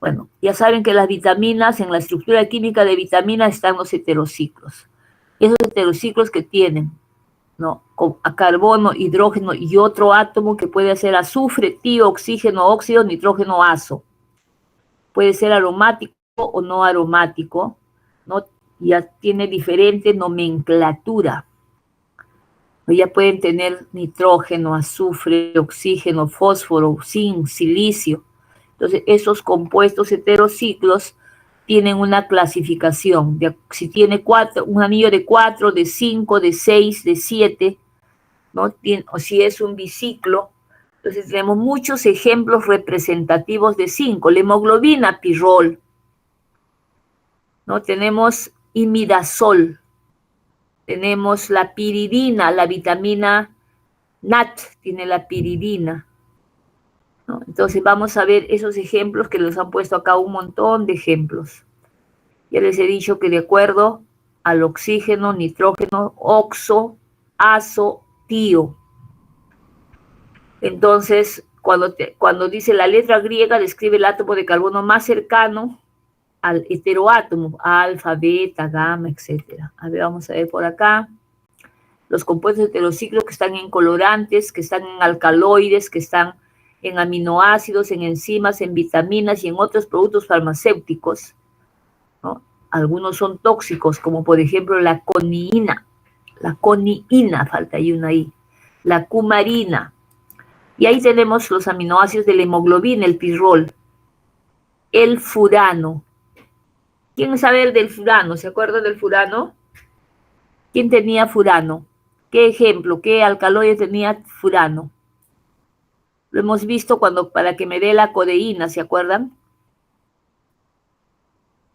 Bueno, ya saben que las vitaminas, en la estructura química de vitaminas están los heterociclos. Esos heterociclos que tienen, ¿no? A carbono, hidrógeno y otro átomo que puede ser azufre, tío, oxígeno, óxido, nitrógeno, azo. Puede ser aromático o no aromático, ¿no? Ya tiene diferente nomenclatura. Ya pueden tener nitrógeno, azufre, oxígeno, fósforo, zinc, silicio. Entonces, esos compuestos heterociclos tienen una clasificación. Si tiene un anillo de 4, de 5, de 6, de 7, ¿no? O si es un biciclo. Entonces, tenemos muchos ejemplos representativos de 5. La hemoglobina, pirrol, ¿no? Tenemos imidazol. Tenemos la piridina, la vitamina NAT, tiene la piridina. ¿no? Entonces vamos a ver esos ejemplos que les han puesto acá, un montón de ejemplos. Ya les he dicho que de acuerdo al oxígeno, nitrógeno, oxo, azo, tío. Entonces, cuando dice la letra griega, describe el átomo de carbono más cercano al heteroátomo, alfa, beta, gamma, etc. A ver, vamos a ver por acá. Los compuestos heterociclos que están en colorantes, que están en alcaloides, que están en aminoácidos, en enzimas, en vitaminas y en otros productos farmacéuticos, ¿no? Algunos son tóxicos, como por ejemplo la coniina, falta ahí una I, la cumarina. Y ahí tenemos los aminoácidos de la hemoglobina, el pirrol, el furano. ¿Quién sabe del furano? ¿Se acuerdan del furano? ¿Quién tenía furano? ¿Qué ejemplo, qué alcaloide tenía furano? Lo hemos visto para que me dé la codeína, ¿se acuerdan?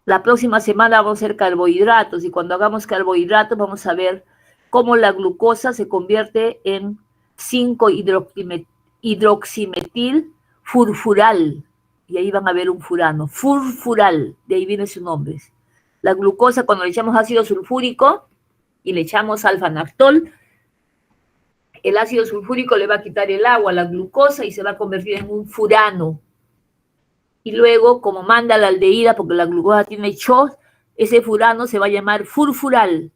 La próxima semana vamos a hacer carbohidratos y cuando hagamos carbohidratos vamos a ver cómo la glucosa se convierte en 5-hidroximetil furfural. Y ahí van a ver un furano, furfural, de ahí viene su nombre. La glucosa, cuando le echamos ácido sulfúrico y le echamos alfa-nactol, el ácido sulfúrico le va a quitar el agua, la glucosa, y se va a convertir en un furano. Y luego, como manda la aldehída, porque la glucosa tiene CHO, ese furano se va a llamar furfural.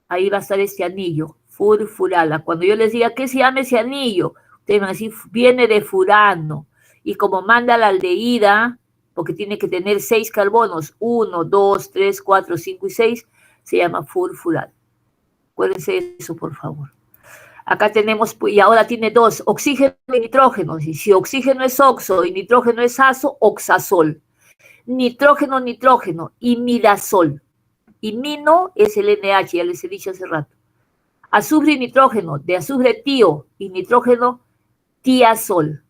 Ahí va a estar este anillo, furfural. Cuando yo les diga, ¿qué se llama ese anillo? Ustedes van a decir, viene de furano. Y como manda la aldehída, porque tiene que tener 6 carbonos, 1, 2, 3, 4, 5 y 6, se llama furfural. Acuérdense de eso, por favor. Acá tenemos, y ahora tiene 2, oxígeno y nitrógeno. Y si oxígeno es oxo y nitrógeno es azo, oxazol. Nitrógeno, nitrógeno, imidazol. Imino es el NH, ya les he dicho hace rato. Azufre y nitrógeno, de azufre tío y nitrógeno tiazol.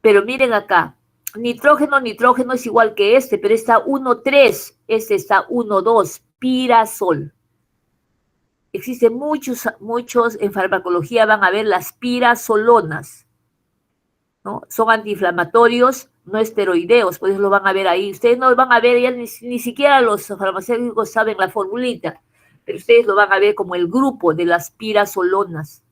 Pero miren acá, nitrógeno, nitrógeno es igual que este, pero está 1,3, este está 1,2, pirazol. Existen muchos, en farmacología van a ver las pirazolonas, ¿no? Son antiinflamatorios no esteroideos, por eso lo van a ver ahí. Ustedes no lo van a ver, ya ni siquiera los farmacéuticos saben la formulita, pero ustedes lo van a ver como el grupo de las pirazolonas.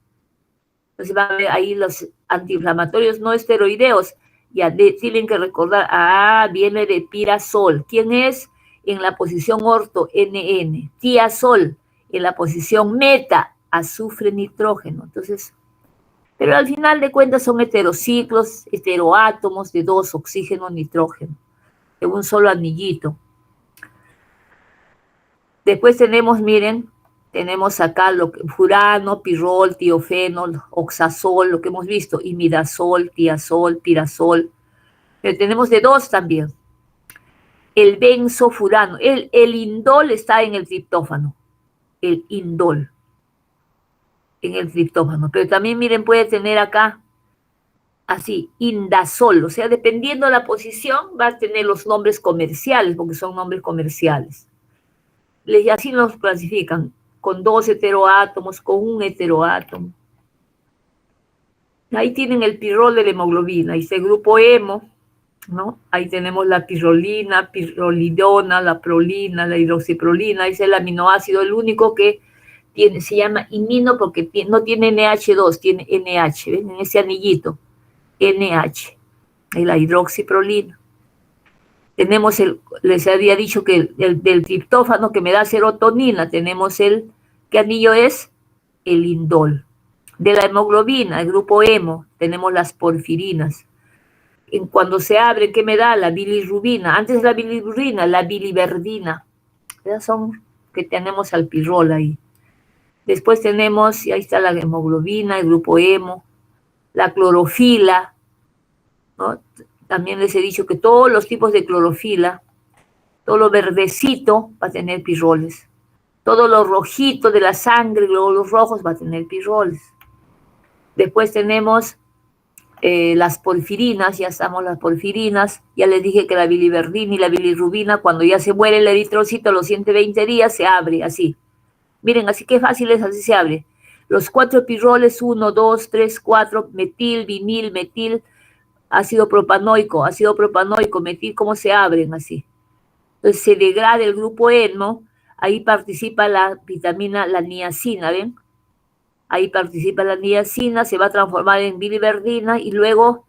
Entonces van a ver ahí los antiinflamatorios no esteroideos. Ya tienen que recordar, viene de pirazol. ¿Quién es? En la posición orto, NN. Tiazol, en la posición meta, azufre nitrógeno. Entonces, pero al final de cuentas son heterociclos, heteroátomos de 2, oxígeno, nitrógeno, de un solo anillito. Después tenemos, miren, tenemos acá furano, pirrol, tiofenol, oxazol, lo que hemos visto, imidazol, tiazol, pirazol. Pero tenemos de 2 también. El benzofurano, el indol está en el triptófano, el indol, en el triptófano. Pero también, miren, puede tener acá, así, indazol, o sea, dependiendo de la posición, va a tener los nombres comerciales, porque son nombres comerciales. Y así los clasifican, con 2 heteroátomos, con un heteroátomo. Ahí tienen el pirrol de la hemoglobina, ahí está el grupo hemo, ¿no? Ahí tenemos la pirrolina, pirrolidona, la prolina, la hidroxiprolina, ese es el aminoácido, el único que tiene, se llama imino porque no tiene NH2, tiene NH, ¿ven? En ese anillito, NH, es la hidroxiprolina. Tenemos les había dicho que del triptófano que me da serotonina, tenemos ¿qué anillo es? El indol. De la hemoglobina, el grupo hemo, tenemos las porfirinas. Cuando se abre, ¿qué me da? La bilirrubina. Antes de la bilirrubina, la biliverdina. Esas son que tenemos al pirrol ahí. Después tenemos, y ahí está la hemoglobina, el grupo hemo, la clorofila, ¿no? También les he dicho que todos los tipos de clorofila, todo lo verdecito va a tener pirroles. Todo lo rojito de la sangre, los rojos va a tener pirroles. Después tenemos las porfirinas, ya estamos las porfirinas, ya les dije que la biliverdina y la bilirrubina, cuando ya se muere el eritrocito a los 120 días, se abre así. Miren, así que fácil es, así se abre. Los 4 pirroles, 1, 2, 3, 4, metil, vinil, metil, ácido propanoico, metil, ¿cómo se abren así? Entonces se degrada el grupo hemo, ahí participa la vitamina, la niacina, ¿ven? Ahí participa la niacina, se va a transformar en biliverdina y luego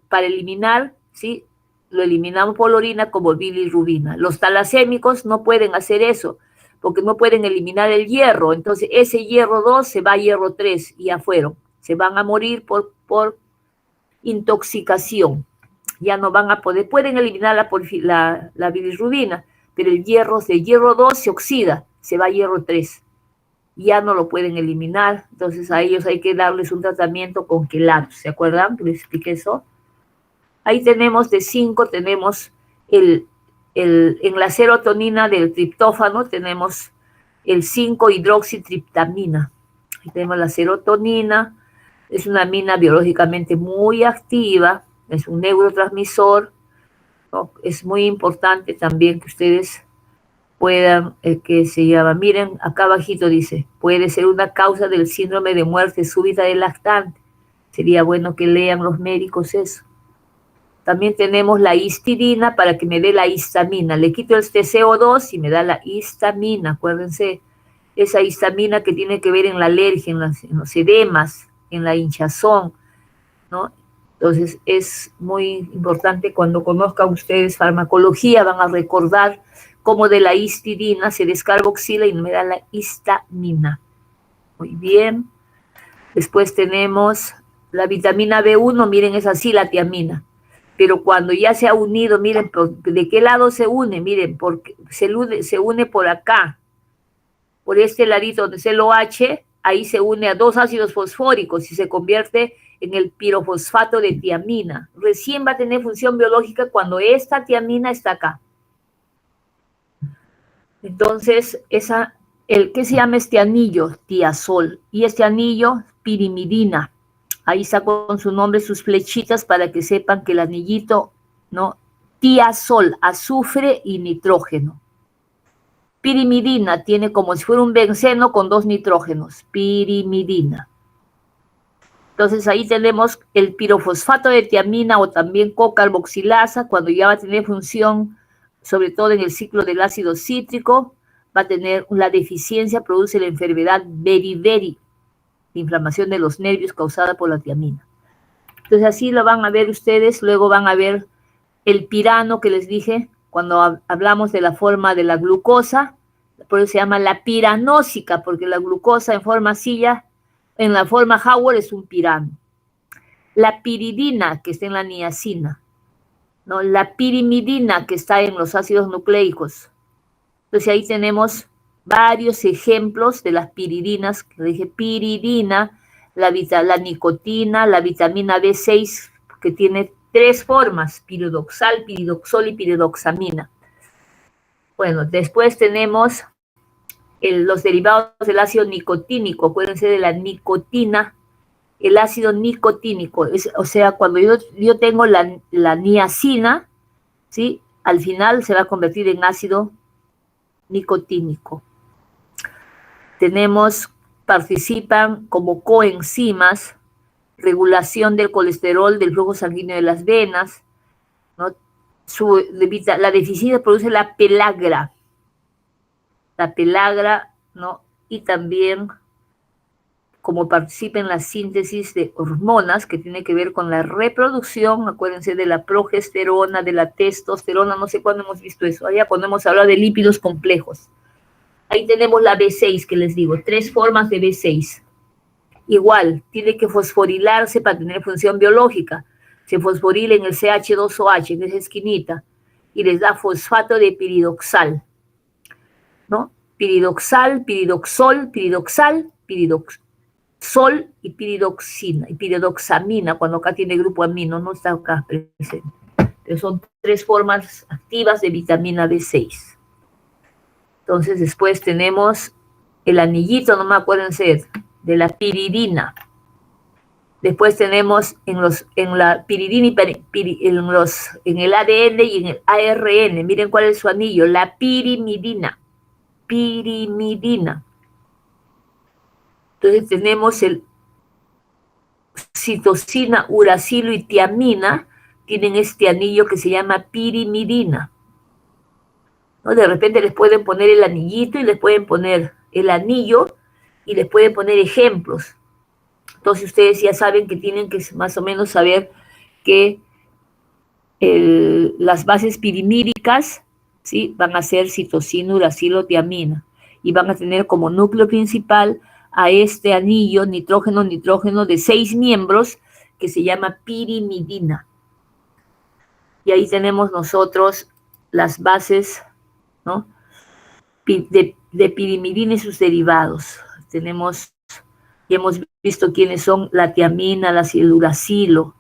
para eliminar, ¿sí? Lo eliminamos por la orina como bilirrubina. Los talasémicos no pueden hacer eso, porque no pueden eliminar el hierro. Entonces ese hierro 2 se va a hierro 3 y ya fueron. Se van a morir por intoxicación. Ya no van a poder, pueden eliminar la bilirrubina, pero el hierro 2 se oxida, se va a hierro 3. Ya no lo pueden eliminar, entonces a ellos hay que darles un tratamiento con quelato, ¿se acuerdan que les expliqué eso? Ahí tenemos de 5, tenemos en la serotonina del triptófano tenemos el 5-hidroxitriptamina. Ahí tenemos la serotonina, es una amina biológicamente muy activa, es un neurotransmisor, ¿no? Es muy importante también que ustedes puedan, que se llama, miren, acá abajito dice, puede ser una causa del síndrome de muerte súbita del lactante. Sería bueno que lean los médicos eso. También tenemos la histidina para que me dé la histamina. Le quito el TCO2 y me da la histamina, acuérdense. Esa histamina que tiene que ver en la alergia, en los edemas, en la hinchazón, ¿no? Entonces es muy importante cuando conozcan ustedes farmacología, van a recordar cómo de la histidina se descarboxila y me da la histamina. Muy bien. Después tenemos la vitamina B1, miren, es así la tiamina. Pero cuando ya se ha unido, miren, ¿de qué lado se une? Miren, porque se une por acá, por este ladito donde es el OH, ahí se une a 2 ácidos fosfóricos y se convierte en el pirofosfato de tiamina. Recién va a tener función biológica cuando esta tiamina está acá. Entonces, ¿qué se llama este anillo? Tiazol. Y este anillo, pirimidina. Ahí está con su nombre, sus flechitas, para que sepan que el anillito, ¿no? Tiazol, azufre y nitrógeno. Pirimidina tiene como si fuera un benceno con 2 nitrógenos. Pirimidina. Entonces ahí tenemos el pirofosfato de tiamina o también cocarboxilasa, cuando ya va a tener función, sobre todo en el ciclo del ácido cítrico, va a tener la deficiencia, produce la enfermedad beriberi, inflamación de los nervios causada por la tiamina. Entonces así lo van a ver ustedes, luego van a ver el pirano que les dije, cuando hablamos de la forma de la glucosa, por eso se llama la piranósica, porque la glucosa en forma silla, en la forma Howard es un pirano. La piridina, que está en la niacina, ¿no? La pirimidina, que está en los ácidos nucleicos. Entonces ahí tenemos varios ejemplos de las piridinas, que dije piridina, la nicotina, la vitamina B6, que tiene 3 formas, piridoxal, piridoxol y piridoxamina. Bueno, después tenemos los derivados del ácido nicotínico, acuérdense de la nicotina, el ácido nicotínico, o sea, cuando yo tengo la niacina, ¿sí? Al final se va a convertir en ácido nicotínico. Participan como coenzimas, regulación del colesterol, del flujo sanguíneo de las venas, ¿no? La deficiencia produce la pelagra, ¿no? Y también como participa en la síntesis de hormonas que tiene que ver con la reproducción, acuérdense de la progesterona, de la testosterona, no sé cuándo hemos visto eso, allá cuando hemos hablado de lípidos complejos. Ahí tenemos la B6 que les digo, 3 formas de B6. Igual, tiene que fosforilarse para tener función biológica. Se fosforila en el CH2OH, en esa esquinita, y les da fosfato de piridoxal, ¿no? Piridoxal, piridoxol, piridoxal, piridoxol y piridoxina, y piridoxamina, cuando acá tiene grupo amino, no está acá presente. Pero son 3 formas activas de vitamina B6. Entonces después tenemos el anillito, no me acuérdense, de la piridina. Después tenemos en la piridina en el ADN y en el ARN. Miren cuál es su anillo, la pirimidina. Pirimidina. Entonces tenemos citosina, uracilo y tiamina tienen este anillo que se llama pirimidina, ¿no? De repente les pueden poner el anillito y les pueden poner el anillo y les pueden poner ejemplos. Entonces ustedes ya saben que tienen que más o menos saber que las bases pirimídicas, ¿sí?, van a ser citosina, uracilo, tiamina, y van a tener como núcleo principal a este anillo nitrógeno de 6 miembros que se llama pirimidina. Y ahí tenemos nosotros las bases, ¿no?, de pirimidina y sus derivados. Tenemos, y hemos visto quiénes son la tiamina, la uracilo,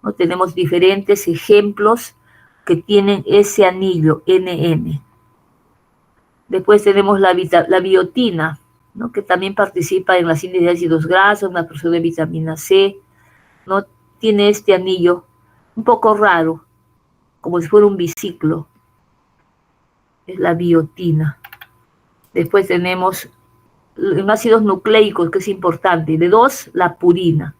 ¿no? Tenemos diferentes ejemplos que tienen ese anillo, NN. Después tenemos la biotina, ¿no?, que también participa en la síntesis de ácidos grasos, en la producción de vitamina C, ¿no? Tiene este anillo un poco raro, como si fuera un biciclo. Es la biotina. Después tenemos en ácidos nucleicos, que es importante. De 2, la purina.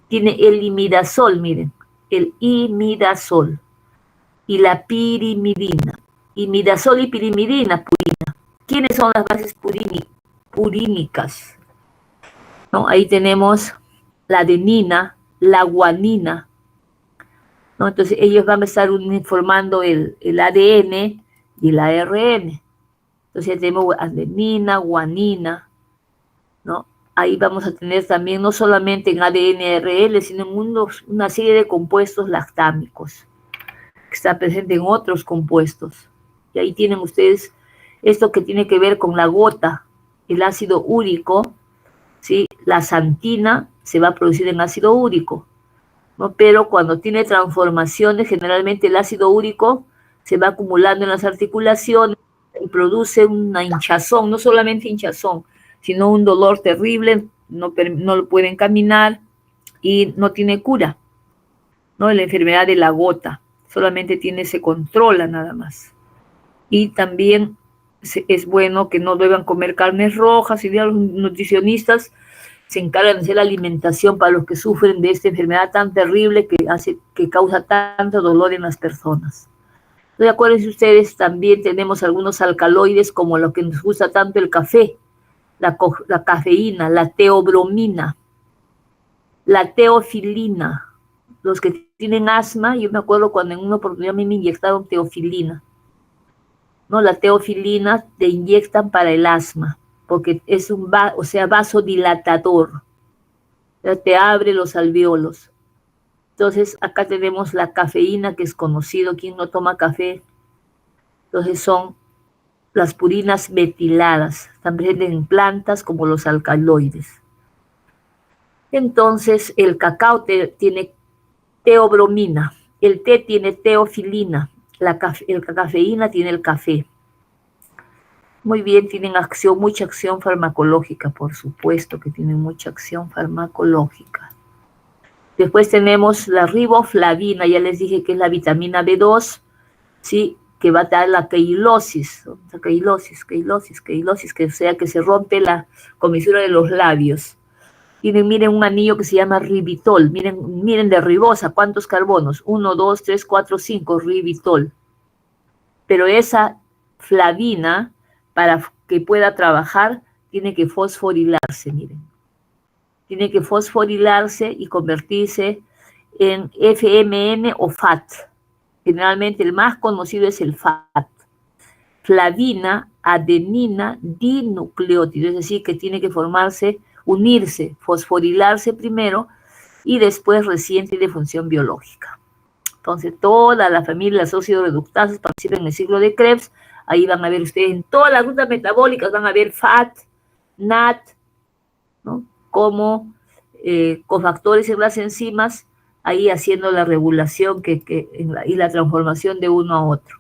Tiene el imidazol, miren, el imidazol. Y la pirimidina. Imidazol y pirimidina, purina. ¿Quiénes son las bases purínicas? ¿No? Ahí tenemos la adenina, la guanina, ¿no? Entonces ellos van a estar formando el ADN y el ARN. Entonces ya tenemos adenina, guanina, ¿no? Ahí vamos a tener también no solamente en ADN, ARN, sino en una serie de compuestos lactámicos, que está presente en otros compuestos. Y ahí tienen ustedes esto que tiene que ver con la gota, el ácido úrico, ¿sí? La xantina se va a producir en ácido úrico, ¿no? Pero cuando tiene transformaciones, generalmente el ácido úrico se va acumulando en las articulaciones y produce una hinchazón, no solamente hinchazón, sino un dolor terrible, no lo pueden caminar y no tiene cura, ¿no? La enfermedad de la gota, solamente se controla nada más. Y también es bueno que no deban comer carnes rojas, y los nutricionistas se encargan de hacer la alimentación para los que sufren de esta enfermedad tan terrible que causa tanto dolor en las personas. Entonces, acuérdense ustedes, también tenemos algunos alcaloides como lo que nos gusta tanto el café, la cafeína, la teobromina, la teofilina. Los que tienen asma, yo me acuerdo cuando en una oportunidad a mí me inyectaron teofilina, ¿no? La teofilina te inyectan para el asma, porque es un vasodilatador, te abre los alvéolos. Entonces, acá tenemos la cafeína, que es conocido, quien no toma café. Entonces, son las purinas metiladas, están presentes en plantas como los alcaloides. Entonces, el cacao tiene teobromina, el té tiene teofilina, la cafeína tiene el café. Muy bien, tienen mucha acción farmacológica, por supuesto que tienen mucha acción farmacológica. Después tenemos la riboflavina, ya les dije que es la vitamina B2, ¿sí?, que va a dar la queilosis, que sea que se rompe la comisura de los labios. Miren un anillo que se llama ribitol, miren de ribosa, ¿cuántos carbonos? 1, 2, 3, 4, 5, ribitol. Pero esa flavina, para que pueda trabajar, tiene que fosforilarse, miren. Tiene que fosforilarse y convertirse en FMN o FAT. Generalmente el más conocido es el FAT. Flavina, adenina, dinucleótido, es decir, que tiene que unirse, fosforilarse primero y después recién tiene función biológica. Entonces, toda la familia, las óxido-reductasas participan en el ciclo de Krebs. Ahí van a ver ustedes, en todas las rutas metabólicas van a ver FAT, NAT, ¿no?, como cofactores en las enzimas, ahí haciendo la regulación y la transformación de uno a otro.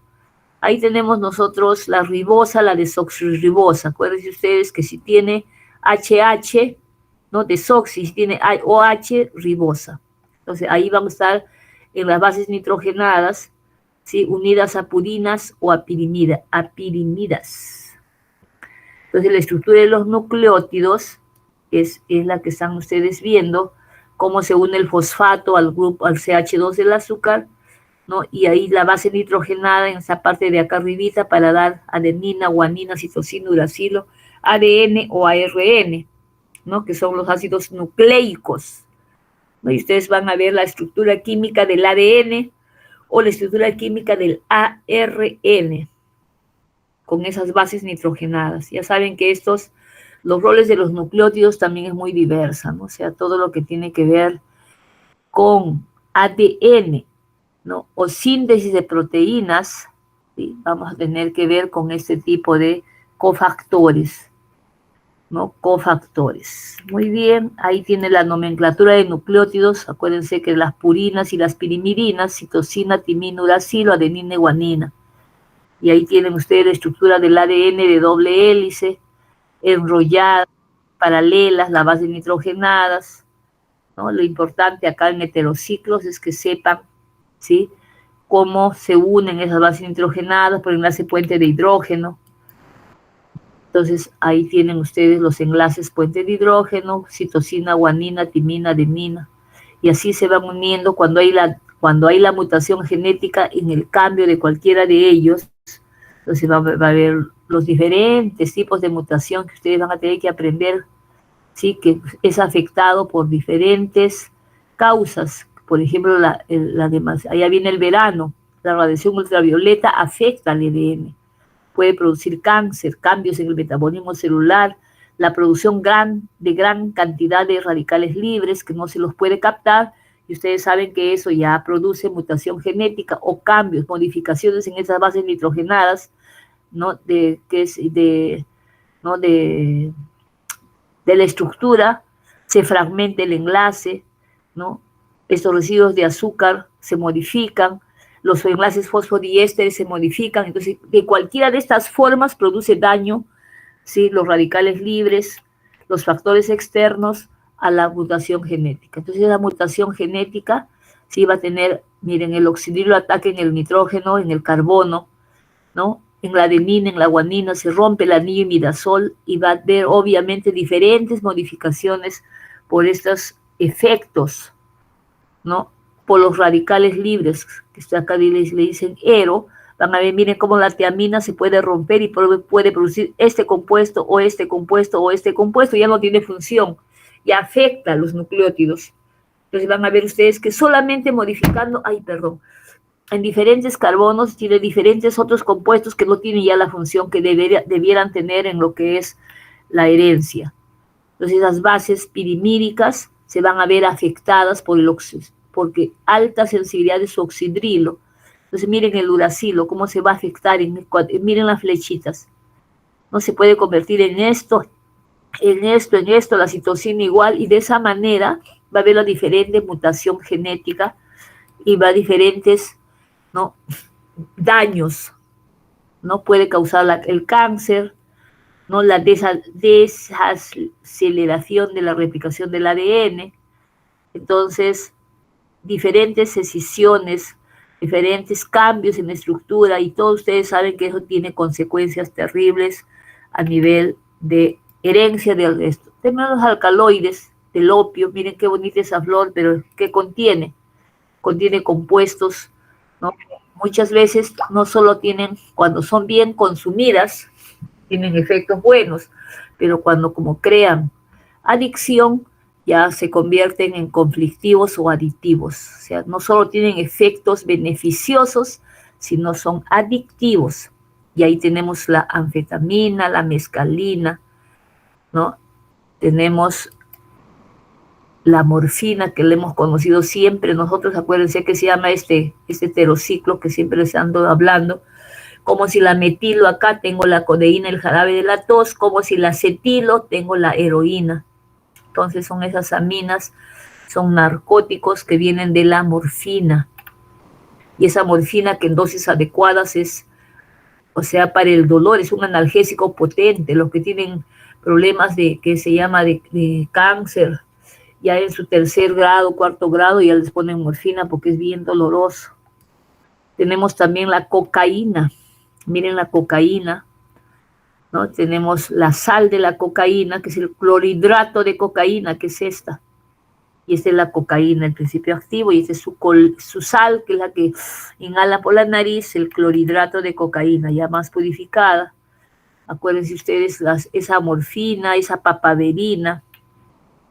Ahí tenemos nosotros la ribosa, la desoxirribosa. Acuérdense ustedes que si tiene HH, ¿no?, desoxi, si tiene OH, ribosa. Entonces ahí vamos a estar en las bases nitrogenadas, ¿sí?, unidas a purinas o a pirimidas. Entonces la estructura de los nucleótidos es la que están ustedes viendo cómo se une el fosfato al grupo, al CH2 del azúcar, ¿no? Y ahí la base nitrogenada en esa parte de acá arribita para dar adenina, guanina, citosina, uracilo, ADN o ARN, ¿no? Que son los ácidos nucleicos, ¿no? Y ustedes van a ver la estructura química del ADN o la estructura química del ARN con esas bases nitrogenadas. Ya saben que los roles de los nucleótidos también es muy diversa, ¿no? O sea, todo lo que tiene que ver con ADN, ¿no? O síntesis de proteínas, ¿sí? Vamos a tener que ver con este tipo de cofactores, ¿no? Cofactores. Muy bien, ahí tiene la nomenclatura de nucleótidos. Acuérdense que las purinas y las pirimidines, citosina, timina, uracilo, adenina y guanina. Y ahí tienen ustedes la estructura del ADN de doble hélice, enrolladas, paralelas, las bases nitrogenadas, ¿no? Lo importante acá en heterociclos es que sepan, ¿sí?, cómo se unen esas bases nitrogenadas por enlace puente de hidrógeno. Entonces, ahí tienen ustedes los enlaces puente de hidrógeno, citosina, guanina, timina, adenina, y así se van uniendo cuando hay la mutación genética en el cambio de cualquiera de ellos. Entonces va a haber los diferentes tipos de mutación que ustedes van a tener que aprender, ¿sí?, que es afectado por diferentes causas. Por ejemplo, allá viene el verano, la radiación ultravioleta afecta al ADN, puede producir cáncer, cambios en el metabolismo celular, la producción de gran cantidad de radicales libres que no se los puede captar, y ustedes saben que eso ya produce mutación genética o cambios, modificaciones en esas bases nitrogenadas, ¿no?, ¿no?, de la estructura, se fragmenta el enlace, ¿no? Estos residuos de azúcar se modifican, los enlaces fosfodiésteres se modifican, entonces de cualquiera de estas formas produce daño, ¿sí?, los radicales libres, los factores externos a la mutación genética. Entonces la mutación genética sí va a tener, miren, el oxidrilo ataque en el nitrógeno, en el carbono, ¿no? En la adenina, en la guanina, se rompe el anillo imidazol y va a haber obviamente diferentes modificaciones por estos efectos, ¿no? Por los radicales libres, que acá le dicen ERO, van a ver, miren cómo la tiamina se puede romper y puede producir este compuesto o este compuesto o este compuesto, ya no tiene función, ya afecta a los nucleótidos. Entonces van a ver ustedes que solamente modificando, en diferentes carbonos tiene diferentes otros compuestos que no tienen ya la función que debieran tener en lo que es la herencia. Entonces las bases pirimídicas se van a ver afectadas porque alta sensibilidad de su oxidrilo. Entonces miren el uracilo, cómo se va a afectar, miren las flechitas. No se puede convertir en esto, la citosina igual, y de esa manera va a haber la diferente mutación genética y va a diferentes, ¿no?, daños, ¿no? Puede causar el cáncer, ¿no?, la desaceleración de la replicación del ADN. Entonces, diferentes escisiones, diferentes cambios en la estructura, y todos ustedes saben que eso tiene consecuencias terribles a nivel de herencia del resto. Tenemos los alcaloides del opio, miren qué bonita esa flor, pero ¿qué contiene? Contiene compuestos, ¿no? Muchas veces no solo cuando son bien consumidas, tienen efectos buenos, pero cuando como crean adicción, ya se convierten en conflictivos o adictivos. O sea, no solo tienen efectos beneficiosos, sino son adictivos. Y ahí tenemos la anfetamina, la mescalina, ¿no? Tenemos la morfina, que la hemos conocido siempre nosotros. Acuérdense que se llama este heterociclo que siempre les ando hablando, como si la metilo acá tengo la codeína, el jarabe de la tos, como si la acetilo tengo la heroína. Entonces son esas aminas, son narcóticos que vienen de la morfina, y esa morfina que en dosis adecuadas o sea, para el dolor, es un analgésico potente. Los que tienen problemas que se llama de cáncer, ya en su 3er grado, 4º grado, ya les ponen morfina porque es bien doloroso. Tenemos también la cocaína, miren la cocaína, ¿no? Tenemos la sal de la cocaína, que es el clorhidrato de cocaína, que es esta. y esta es la cocaína, el principio activo, y esta es su sal, que es la que inhala por la nariz, el clorhidrato de cocaína, ya más purificada. Acuérdense ustedes, esa morfina, esa papaverina.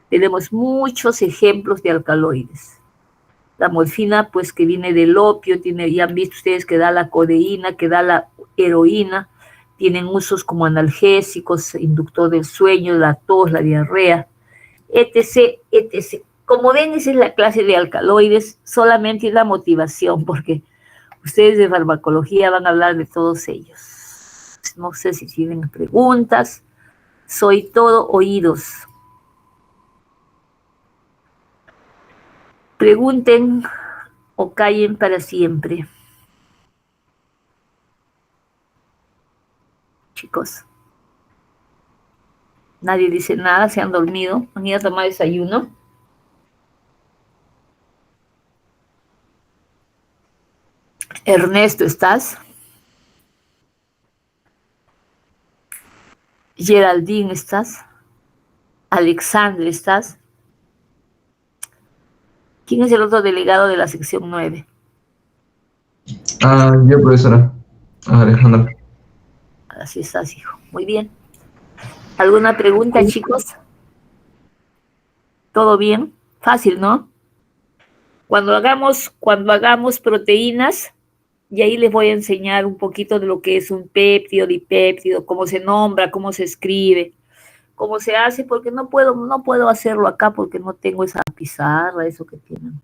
Tenemos muchos ejemplos de alcaloides. La morfina, pues, que viene del opio, ya han visto ustedes que da la codeína, que da la heroína, tienen usos como analgésicos, inductor del sueño, la tos, la diarrea, etc., etc. Como ven, esa es la clase de alcaloides, solamente es la motivación, porque ustedes de farmacología van a hablar de todos ellos. No sé si tienen preguntas, soy todo oídos. Pregunten o callen para siempre. Chicos, nadie dice nada, se han dormido, han ido a tomar desayuno. Ernesto, ¿estás? Geraldine, ¿estás? Alexandre, ¿estás? ¿Quién es el otro delegado de la sección 9? Yo, profesora. Alejandra. Así estás, hijo. Muy bien. ¿Alguna pregunta, chicos? ¿Todo bien? Fácil, ¿no? Cuando hagamos proteínas, y ahí les voy a enseñar un poquito de lo que es un péptido, dipéptido, cómo se nombra, cómo se escribe, cómo se hace, porque no puedo hacerlo acá porque no tengo esa pizarra, eso que tienen.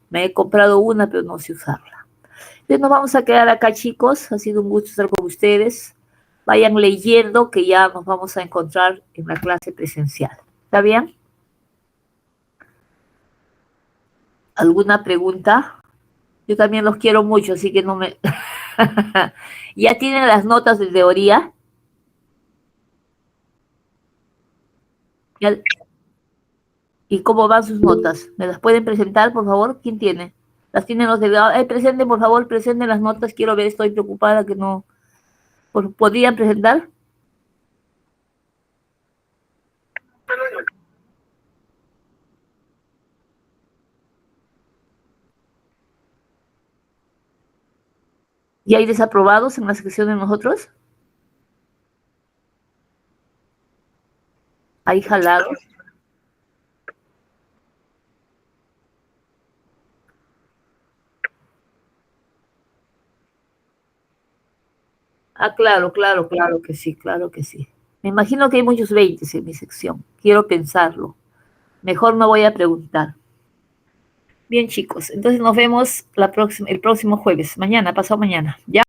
Me he comprado una, pero no sé usarla. Entonces nos vamos a quedar acá, chicos. Ha sido un gusto estar con ustedes. Vayan leyendo que ya nos vamos a encontrar en la clase presencial. ¿Está bien? ¿Alguna pregunta? Yo también los quiero mucho, así que no me... ¿Ya tienen las notas de teoría? ¿Ya? ¿Y cómo van sus notas? ¿Me las pueden presentar, por favor? ¿Quién tiene? ¿Las tienen los delegados? Presenten, por favor, presenten las notas. Quiero ver, estoy preocupada que no... ¿Podrían presentar? ¿Y hay desaprobados en la sección de nosotros? ¿Hay jalados? Claro, claro que sí, claro que sí. Me imagino que hay muchos 20 en mi sección. Quiero pensarlo. Mejor no voy a preguntar. Bien, chicos, entonces nos vemos el próximo jueves, mañana, pasado mañana. ¿Ya?